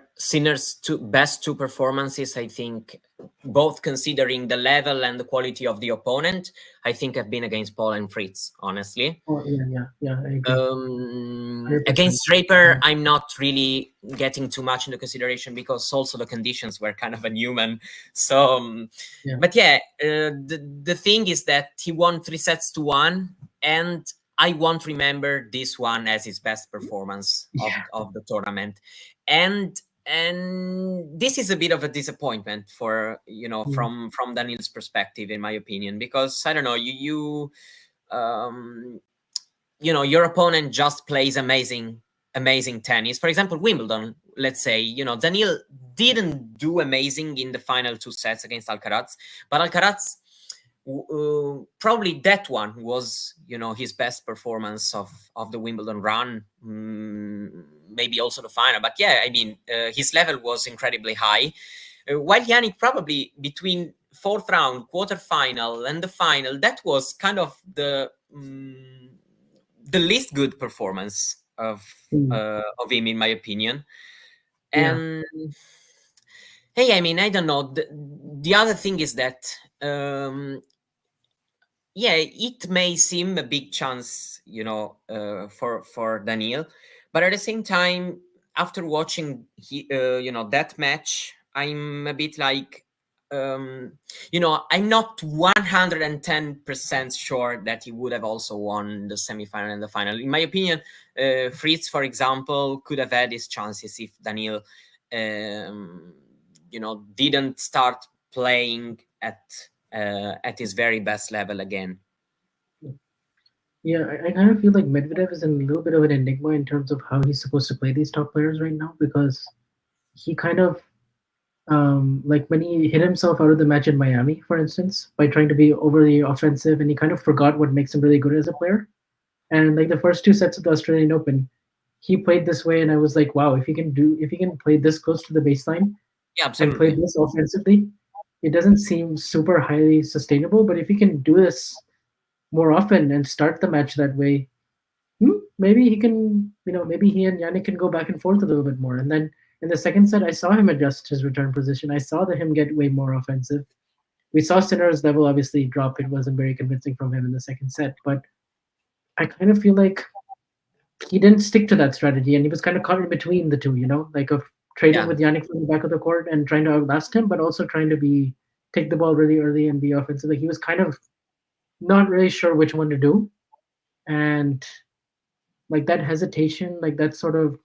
best two performances, I think both considering the level and the quality of the opponent, I think have been against Paul and Fritz, honestly. oh, yeah, yeah, yeah, I agree, 100%. Against Draper, I'm not really getting too much into consideration because also the conditions were kind of unhuman. So, Yeah, but yeah, the thing is that he won 3-1, and I won't remember this one as his best performance yeah, of the tournament, and this is a bit of a disappointment for mm, from Daniil's perspective, in my opinion, because I don't know, um your opponent just plays amazing tennis. For example, Wimbledon, let's say, Daniil didn't do amazing in the final two sets against Alcaraz, but Alcaraz, probably that one was his best performance of the Wimbledon run. Maybe also the final, but yeah, I mean, his level was incredibly high, while Yannick, probably between fourth round, quarterfinal, and the final, that was kind of the least good performance mm, of him, in my opinion. yeah, And hey, I mean, I don't know. The other thing is that, yeah, it may seem a big chance, for Daniil, but at the same time, after watching that match, I'm a bit like, I'm not 110% sure that he would have also won the semifinal and the final. In my opinion, Fritz, for example, could have had his chances if Daniil, didn't start playing at his very best level again. yeah. I kind of feel like Medvedev is in a little bit of an enigma in terms of how he's supposed to play these top players right now, because he kind of like when he hit himself out of the match in Miami, for instance, by trying to be overly offensive, and he kind of forgot what makes him really good as a player. And like the first two sets of the Australian Open, he played this way, and I was like, wow, if he can play this close to the baseline Yeah, and play absolutely. this offensively, it doesn't seem super highly sustainable. But if he can do this more often and start the match that way, maybe he can, maybe he and Yannick can go back and forth a little bit more. And then in the second set, I saw him adjust his return position. I saw that him get way more offensive. We saw Sinner's level obviously drop. It wasn't very convincing from him in the second set, but I kind of feel like he didn't stick to that strategy, and he was kind of caught in between the two, like of trading Yeah, with Yannick from the back of the court and trying to outlast him, but also trying to take the ball really early and be offensive. Like he was kind of not really sure which one to do, and like that hesitation, like that sort of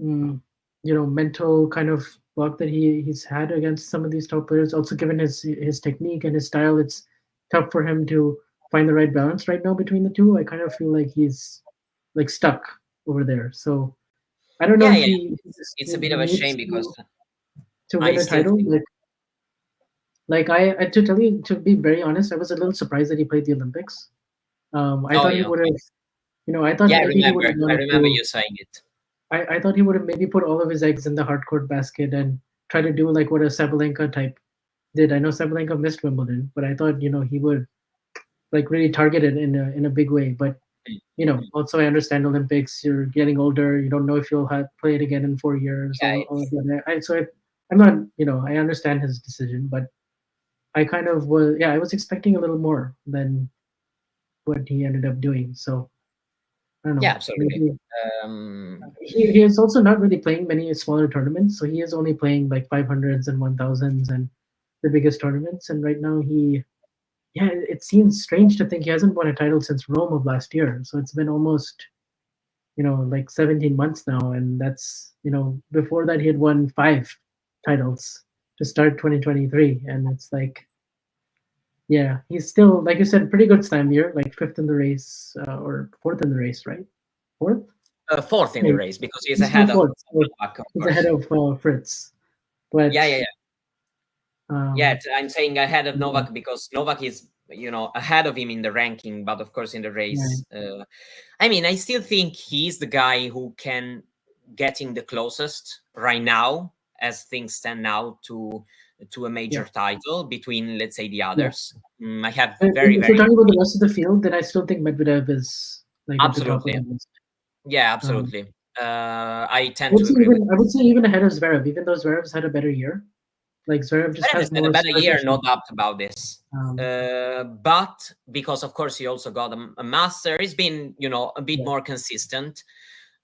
mm, mental kind of block that he's had against some of these top players. Also, given his technique and his style, tough for him to find the right balance right now between the two. I kind of feel like he's like stuck over there. So I don't know Yeah, if yeah. he It's a bit of a shame needs because to I win a still title. think. Like I to tell you to be very honest, I was a little surprised that he played the Olympics. I Oh thought he yeah, would okay. have, I thought Yeah, maybe he would have I wanted remember to. you saying it. I thought he would have maybe put all of his eggs in the hard court basket and try to do like what a Sabalenka type did. I know Sabalenka missed Wimbledon, but I thought he would like really target it in a big way. But Mm. also I understand Olympics. You're getting older. You don't know if you'll play it again in 4 years. Yeah, All of that. I'm not. I understand his decision, but I kind of was. Yeah, I was expecting a little more than what he ended up doing. So I don't yeah, know. absolutely. Maybe Um, he is also not really playing many smaller tournaments. So he is only playing like 500s and 1000s and the biggest tournaments. And right now yeah, it seems strange to think he hasn't won a title since Rome of last year. So it's been almost like 17 months now, and that's before that he had won five titles to start 2023, and it's like yeah, he's still like you said, pretty good slam year, like fifth in the race or fourth in the race, right? Fourth? fourth in the No, race because he's he's still ahead of fourth. Fourth. Novak, of He's ahead course. of Fritz, but Yeah, yeah, yeah. Yeah, um, I'm saying ahead of yeah, Novak because Novak is, ahead of him in the ranking, but of course in the yeah, race. I mean, I still think he's the guy who can getting the closest right now, as things stand now, to a yeah, major title between, let's say, the yeah. others. I have very, If we're very talking about the rest of the field, then I still think Medvedev is like at the top of absolutely, the list. yeah, Um, absolutely. I tend to agree with I would say even ahead of Zverev, even though Zverev's had a better year. Like Zverev just Zverev has has had a more better start year, no issues. doubt about this. Um, But because of course he also got a master, he's been a bit yeah, more consistent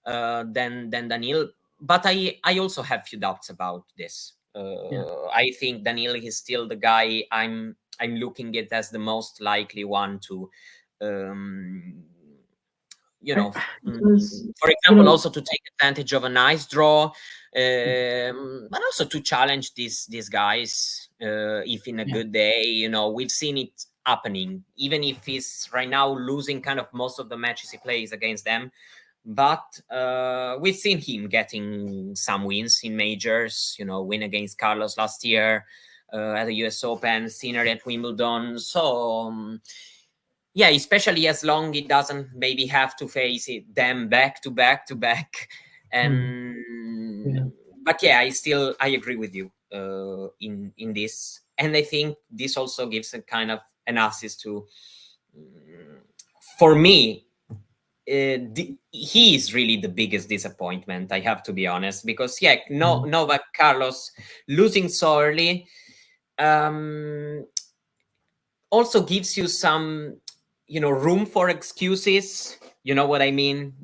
than Daniil. But I also have few doubts about this. yeah. I think Daniil is still the guy I'm looking at as the most likely one to um, you I, know, because for you example, know, also to take advantage of a nice draw, but also to challenge these guys if in a yeah, good day. We've seen it happening, even if he's right now losing kind of most of the matches he plays against them. But we've seen him getting some wins in majors. Win against Carlos last year at the US Open, Sinner at Wimbledon. So. Yeah, especially as long it doesn't maybe have to face them back to back to back. mm, And yeah, but yeah, I agree with you in this, and I think this also gives a kind of an assist to for me. He is really the biggest disappointment, I have to be honest, because yeah, no, mm, Novak Carlos losing so early um also gives you some room for excuses. You know what I mean,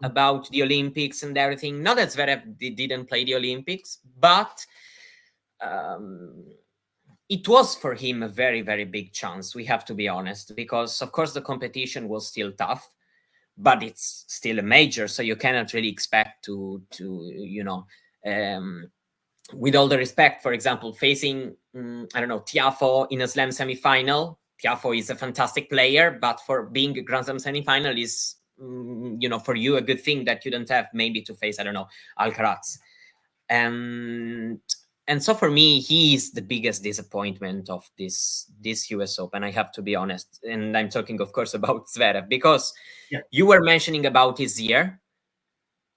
about the Olympics and everything. Not that Zverev didn't play the Olympics, but um, it was for him a very, very big chance, we have to be honest, because of course the competition was still tough, but it's still a major, so you cannot really expect to um, with all the respect, for example, facing I don't know, Tiafoe in a Slam semifinal. Tiafoe is a fantastic player, but for being a Grand Slam semifinal is for you a good thing that you don't have maybe to face, I don't know, Alcaraz. And and so for me, he is the biggest disappointment of this US Open. I have to be honest, and I'm talking, of course, about Zverev, because yeah, you were mentioning about his year,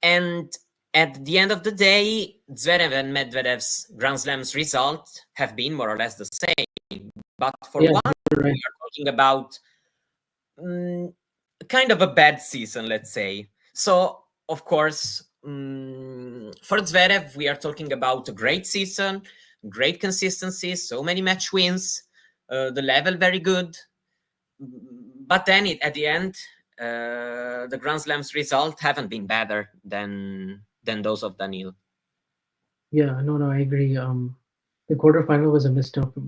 and at the end of the day, Zverev and Medvedev's Grand Slams results have been more or less the same. But for yeah. one, You're we right. are talking about mm, kind of a bad season, let's say. So, of course, for Zverev, we are talking about a great season, great consistency, so many match wins, the level very good. But then at the end, the Grand Slams result haven't been better than those of Daniil. Yeah, no, no, I agree. The quarterfinal was a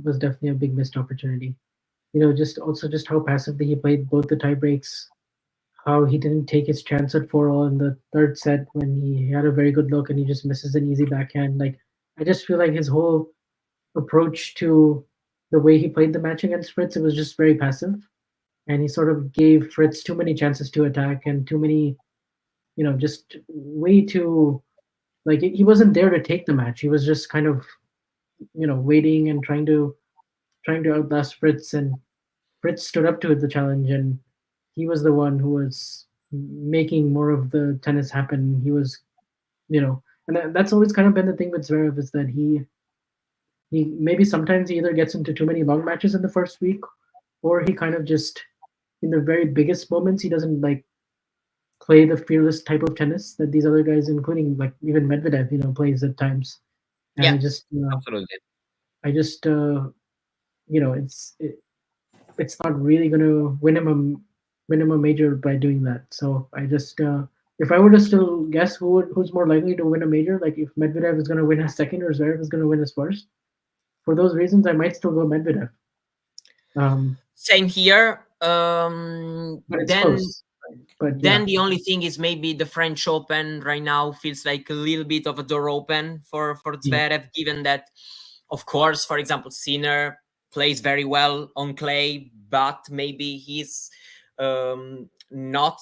was definitely a big missed opportunity. Just also just how passively he played both the tie breaks, how he didn't take his chance at 4-all in the third set when he had a very good look and he just misses an easy backhand. Like I just feel like his whole approach to the way he played the match against Fritz, it was just very passive, and he sort of gave Fritz too many chances to attack and too many, just way too like he wasn't there to take the match. He was just kind of waiting and trying to outlast Fritz, and Fritz stood up to the challenge, and he was the one who was making more of the tennis happen. He was, and that's always kind of been the thing with Zverev is that he maybe sometimes he either gets into too many long matches in the first week, or he kind of just in the very biggest moments he doesn't like play the fearless type of tennis that these other guys, including like even Medvedev, plays at times. And Yeah, absolutely. I just, it's not really going to win him a major by doing that. So I just, if I were to still guess who's more likely to win a major, like if Medvedev is going to win his second or Zverev is going to win his first, for those reasons, I might still go Medvedev. Same here. But it's Then close. But yeah, the only thing is maybe the French Open right now feels like a little bit of a door open for yeah, Zverev, given that, of course, for example, Sinner plays very well on clay, but maybe he's not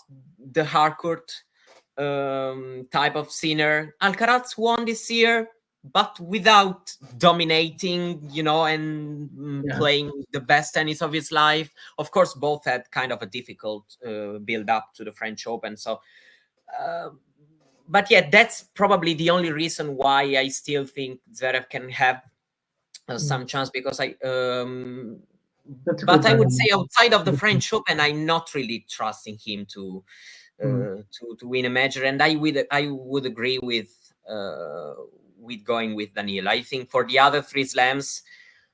the hardcourt type of Sinner. Alcaraz won this year, but without dominating, and yeah, playing the best tennis of his life. Of course, both had kind of a difficult build up to the French Open. So, uh, but yeah, that's probably the only reason why I still think Zverev can have some chance, because that's a but good I bet. would say outside of the French Open, I'm not really trusting him to win a major, and I would agree with going with Daniil. I think for the other three slams,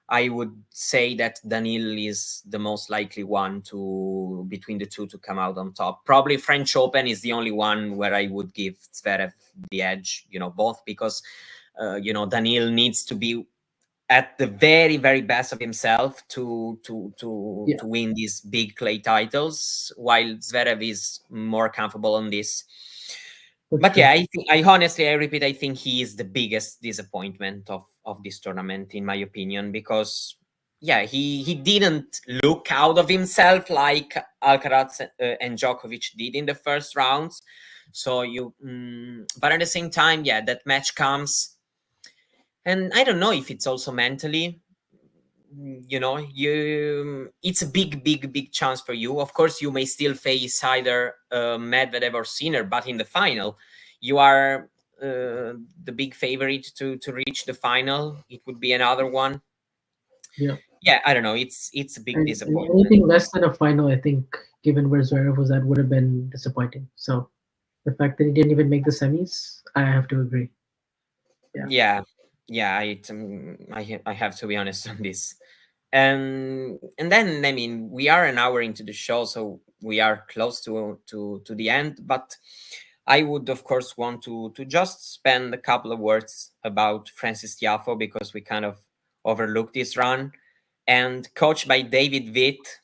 I would say that Daniil is the most likely one to between the two to come out on top. Probably French Open is the only one where I would give Zverev the edge. Both because Daniil needs to be at the very very best of himself to Yeah, win these big clay titles, while Zverev is more comfortable on this. that's But yeah, true. I honestly, I repeat, I think he is the biggest disappointment of this tournament, in my opinion, because yeah, he didn't look out of himself like Alcaraz and Djokovic did in the first rounds. So but at the same time, yeah, that match comes, and I don't know if it's also mentally, it's a big big big chance for you. Of course, you may still face either Medvedev or Sinner, but in the final you are the big favorite to reach the final. It would be another one. Yeah. Yeah, I don't know, it's a big And disappointment. anything less than a final, I think, given where Zverev was at, would have been disappointing. So the fact that he didn't even make the semis, I have to agree. Yeah, Yeah, yeah, I have to be honest on this. And then, I mean, we are an hour into the show, so we are close to the end. But I would, of course, want to just spend a couple of words about Francis Tiafoe, because we kind of overlooked this run. And coached by David Witt,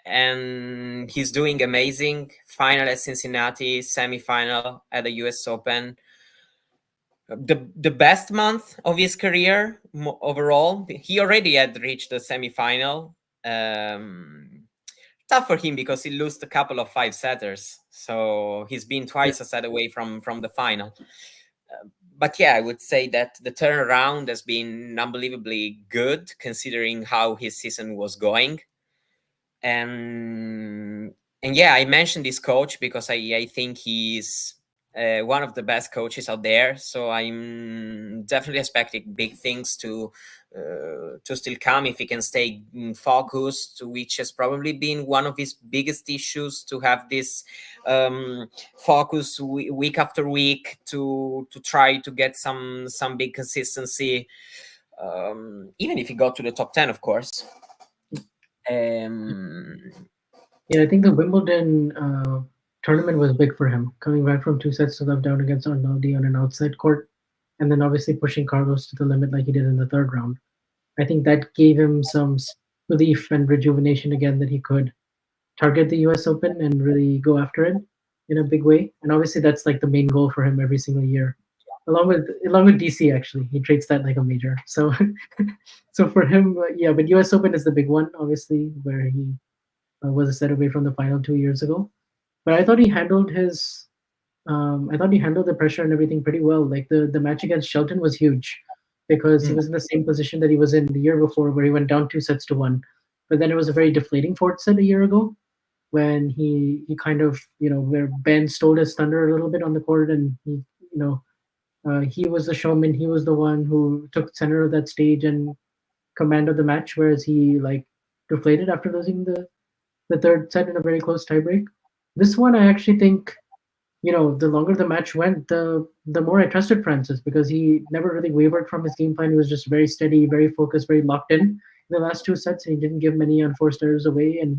and he's doing amazing. Final at Cincinnati, semifinal at the US Open. The best month of his career overall. He already had reached the semifinal. Tough for him because he lost a couple of five setters, so he's been yeah, twice a set away from the final. But yeah, I would say that the turnaround has been unbelievably good considering how his season was going. And yeah, I mentioned this coach because I think he's one of the best coaches out there. So I'm definitely expecting big things to still come if he can stay focused, which has probably been one of his biggest issues, to have this focus week after week to try to get some big consistency, even if he got to the top 10, of course. um yeah. I think the Wimbledon tournament was big for him, coming back from 2 sets to love down against Arnaldi on an outside court, and then obviously pushing Carlos to the limit like he did in the third round. I think that gave him some belief and rejuvenation again that he could target the U.S. Open and really go after it in a big way. And obviously, that's like the main goal for him every single year. along with DC. Actually, he treats that like a major. So so for him, yeah. But U.S. Open is the big one, obviously, where he was a set away from the final 2 years ago. But I thought he handled his I thought he handled the pressure and everything pretty well. Like the match against Shelton was huge because he Mm. was in the same position that he was in the year before, where he went down 2 sets to 1. But then it was a very deflating fourth set a year ago when he kind of where Ben stole his thunder a little bit on the court, and he was the showman. He was the one who took center of that stage and command of the match, whereas he like deflated after losing the third set in a very close tiebreak. This one, I actually think the longer the match went, the more I trusted Francis because he never really wavered from his game plan. He was just very steady, very focused, very locked in the last 2 sets, and he didn't give many unforced errors away. And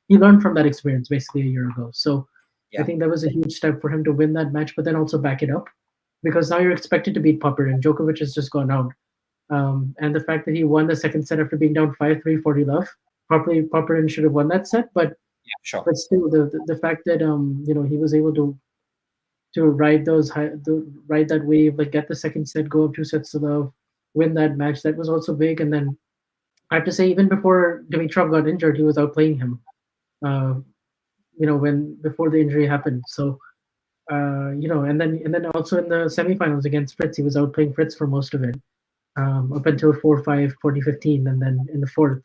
he learned from that experience basically a year ago. So I Yeah, think that was a huge step for him to win that match, but then also back it up because now you're expected to beat Popper, and Djokovic has just gone out. And the fact that he won the second set after being down 5-3 40 love, probably Popperin should have won that set, yeah, sure. but still the fact that he was able to ride ride that wave, like get the second set, go up 2 sets to love, win that match. That was also big. And then I have to say, even before Dimitrov got injured, he was outplaying him. Uh, when before the injury happened. So and then also in the semifinals against Fritz, he was outplaying Fritz for most of it, up until 4-5, 40-15, and then in the fourth,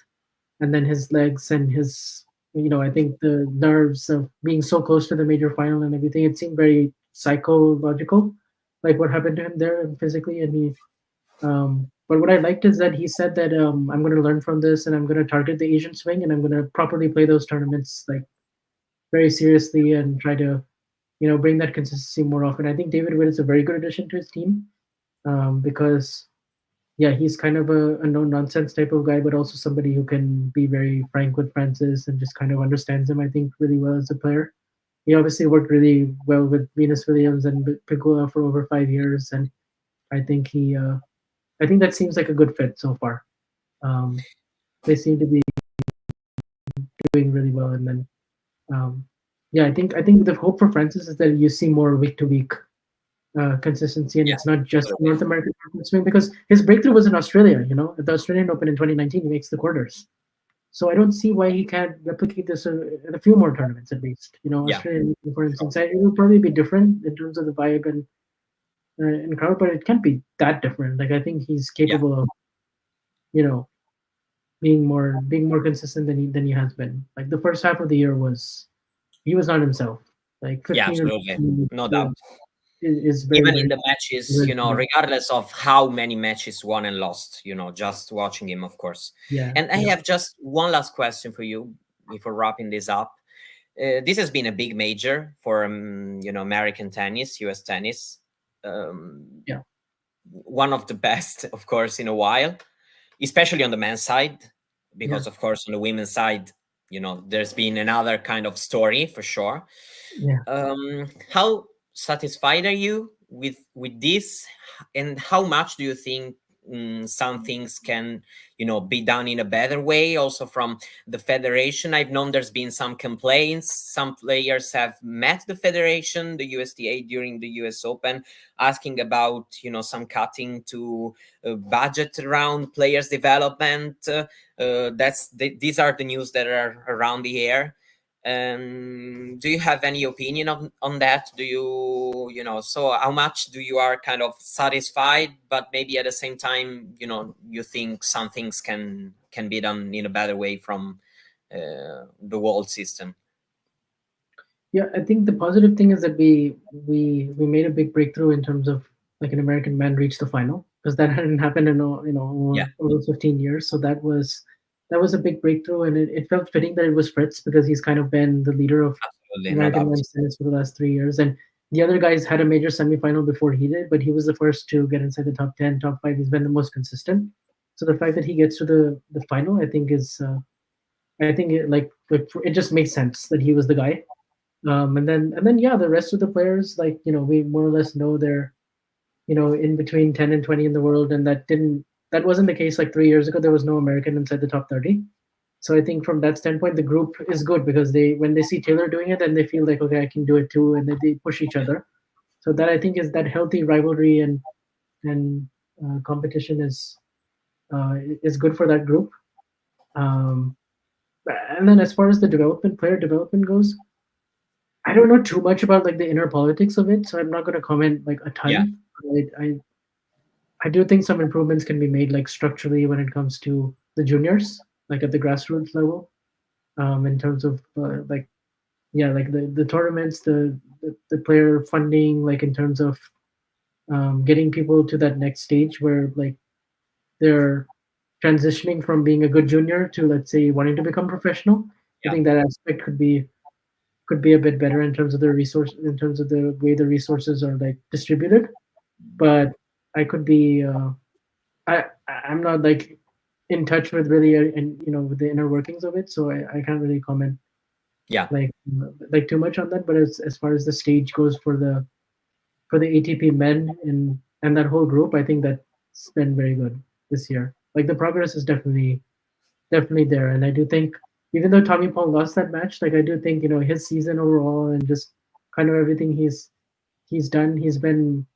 and then his legs and his I think the nerves of being so close to the major final and everything, it seemed very psychological, like what happened to him there physically. And he but what I liked is that he said that I'm going to learn from this, and I'm going to target the Asian swing, and I'm going to properly play those tournaments like very seriously and try to bring that consistency more often. I think David Witt is a very good addition to his team, because yeah, he's kind of a no nonsense type of guy, but also somebody who can be very frank with Francis and just kind of understands him, I think, really well as a player. He obviously worked really well with Venus Williams and Pegula for over 5 years, and I think I think that seems like a good fit so far. Um, they seem to be doing really well, and then yeah, I think the hope for Francis is that you see more week to week consistency, and Yeah, it's not just absolutely. North American swing, because his breakthrough was in Australia. At the Australian Open in 2019, he makes the quarters. So I don't see why he can't replicate this at a few more tournaments at least. Yeah, Australian, for sure. instance, it will probably be different in terms of the vibe and crowd, but it can't be that different. Like I think he's Yeah, capable of you know being more consistent than he has been. Like the first half of the year he was not himself. Like yeah, 15 or absolutely. 16 No doubt. is very Even very in the matches, very good. regardless of how many matches won and lost, just watching him, of course. Yeah, And I yeah, have just one last question for you before wrapping this up. This has been a big major for American tennis, US tennis. Um, yeah, one of the best, of course, in a while, especially on the men's side, yeah, because of course on the women's side, there's been another kind of story for sure. yeah. How satisfied are you with this, and how much do you think some things can be done in a better way also from the federation? I've known there's been some complaints. Some players have met the federation, the USTA, during the US Open, asking about some cutting to budget around players development. These are the news that are around the air. Do you have any opinion on that? Do so how much do you are kind of satisfied, but maybe at the same time, you think some things can be done in a better way from the world system? Yeah, I think the positive thing is that we made a big breakthrough in terms of like an American man reached the final, because that hadn't happened in Yeah, over 15 years. So that was a big breakthrough, and it felt fitting that it was Fritz because he's kind of been the leader of absolutely, no American doubt. men's tennis for the last 3 years. And the other guys had a major semifinal before he did, but he was the first to get inside the top 10, top five. He's been the most consistent. So the fact that he gets to the final, I think is I think it just makes sense that he was the guy. And then yeah, the rest of the players, like we more or less know they're in between 10 and 20 in the world, and that wasn't the case like 3 years ago. There was no American inside the top 30. So I think from that standpoint, the group is good because when they see Taylor doing it, then they feel like, okay, I can do it too, and they push each other. So that I think is that healthy rivalry and competition is good for that group. Um, and then as far as the player development goes, I don't know too much about like the inner politics of it, so I'm not going to comment like a Yeah, ton. I do think some improvements can be made like structurally when it comes to the juniors, like at the grassroots level, in terms of like yeah, like the tournaments, the player funding, like in terms of getting people to that next stage where like they're transitioning from being a good junior to let's say wanting to become professional. I yeah, think that aspect could be a bit better in terms of in terms of the way the resources are like distributed. But I could be I'm not like in touch with really and with the inner workings of it, so I can't really comment yeah, like too much on that. But as far as the stage goes for the ATP men and that whole group, I think that's been very good this year. Like the progress is definitely there, and I do think even though Tommy Paul lost that match, like I do think his season overall and just kind of everything he's done, he's been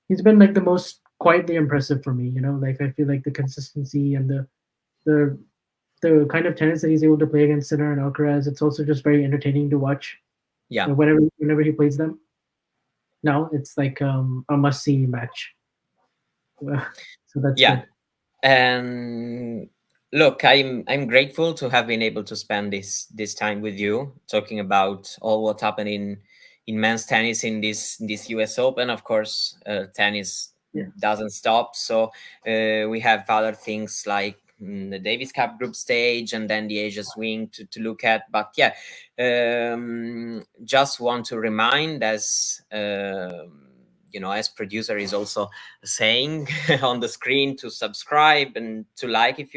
like the most quietly impressive for me. Like I feel like the consistency and the the kind of tennis that he's able to play against Sinner and Alcaraz, it's also just very entertaining to watch. yeah, Whenever he plays them, now it's like a must see match. So that's yeah. good. And look, I'm grateful to have been able to spend this time with you, talking about all what happened in men's tennis in this US Open. Of course, tennis Yeah, doesn't stop, so we have other things like the Davis Cup group stage and then the Asia Swing to look at. But yeah, just want to remind, as as producer is also saying on the screen, to subscribe and to like if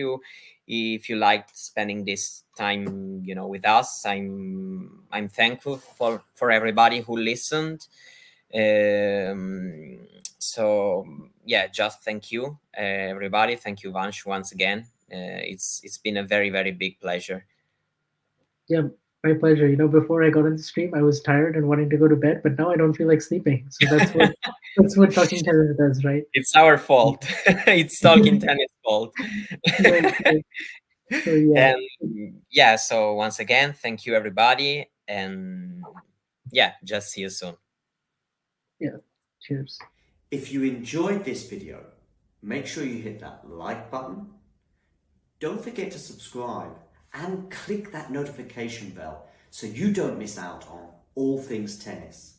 you liked spending this time with us. I'm thankful for everybody who listened. um so yeah, just thank you, everybody. Thank you, Vansh, once again. It's been a very, very big pleasure. yeah, my pleasure. Before I got on the stream, I was tired and wanting to go to bed, but now I don't feel like sleeping. So that's what talking tennis does, right? It's our fault. It's Talking Tennis fault. Right, right. So yeah, And yeah, so once again, thank you, everybody, and yeah, just see you soon. yeah. Cheers. If you enjoyed this video, make sure you hit that like button. Don't forget to subscribe and click that notification bell so you don't miss out on all things tennis.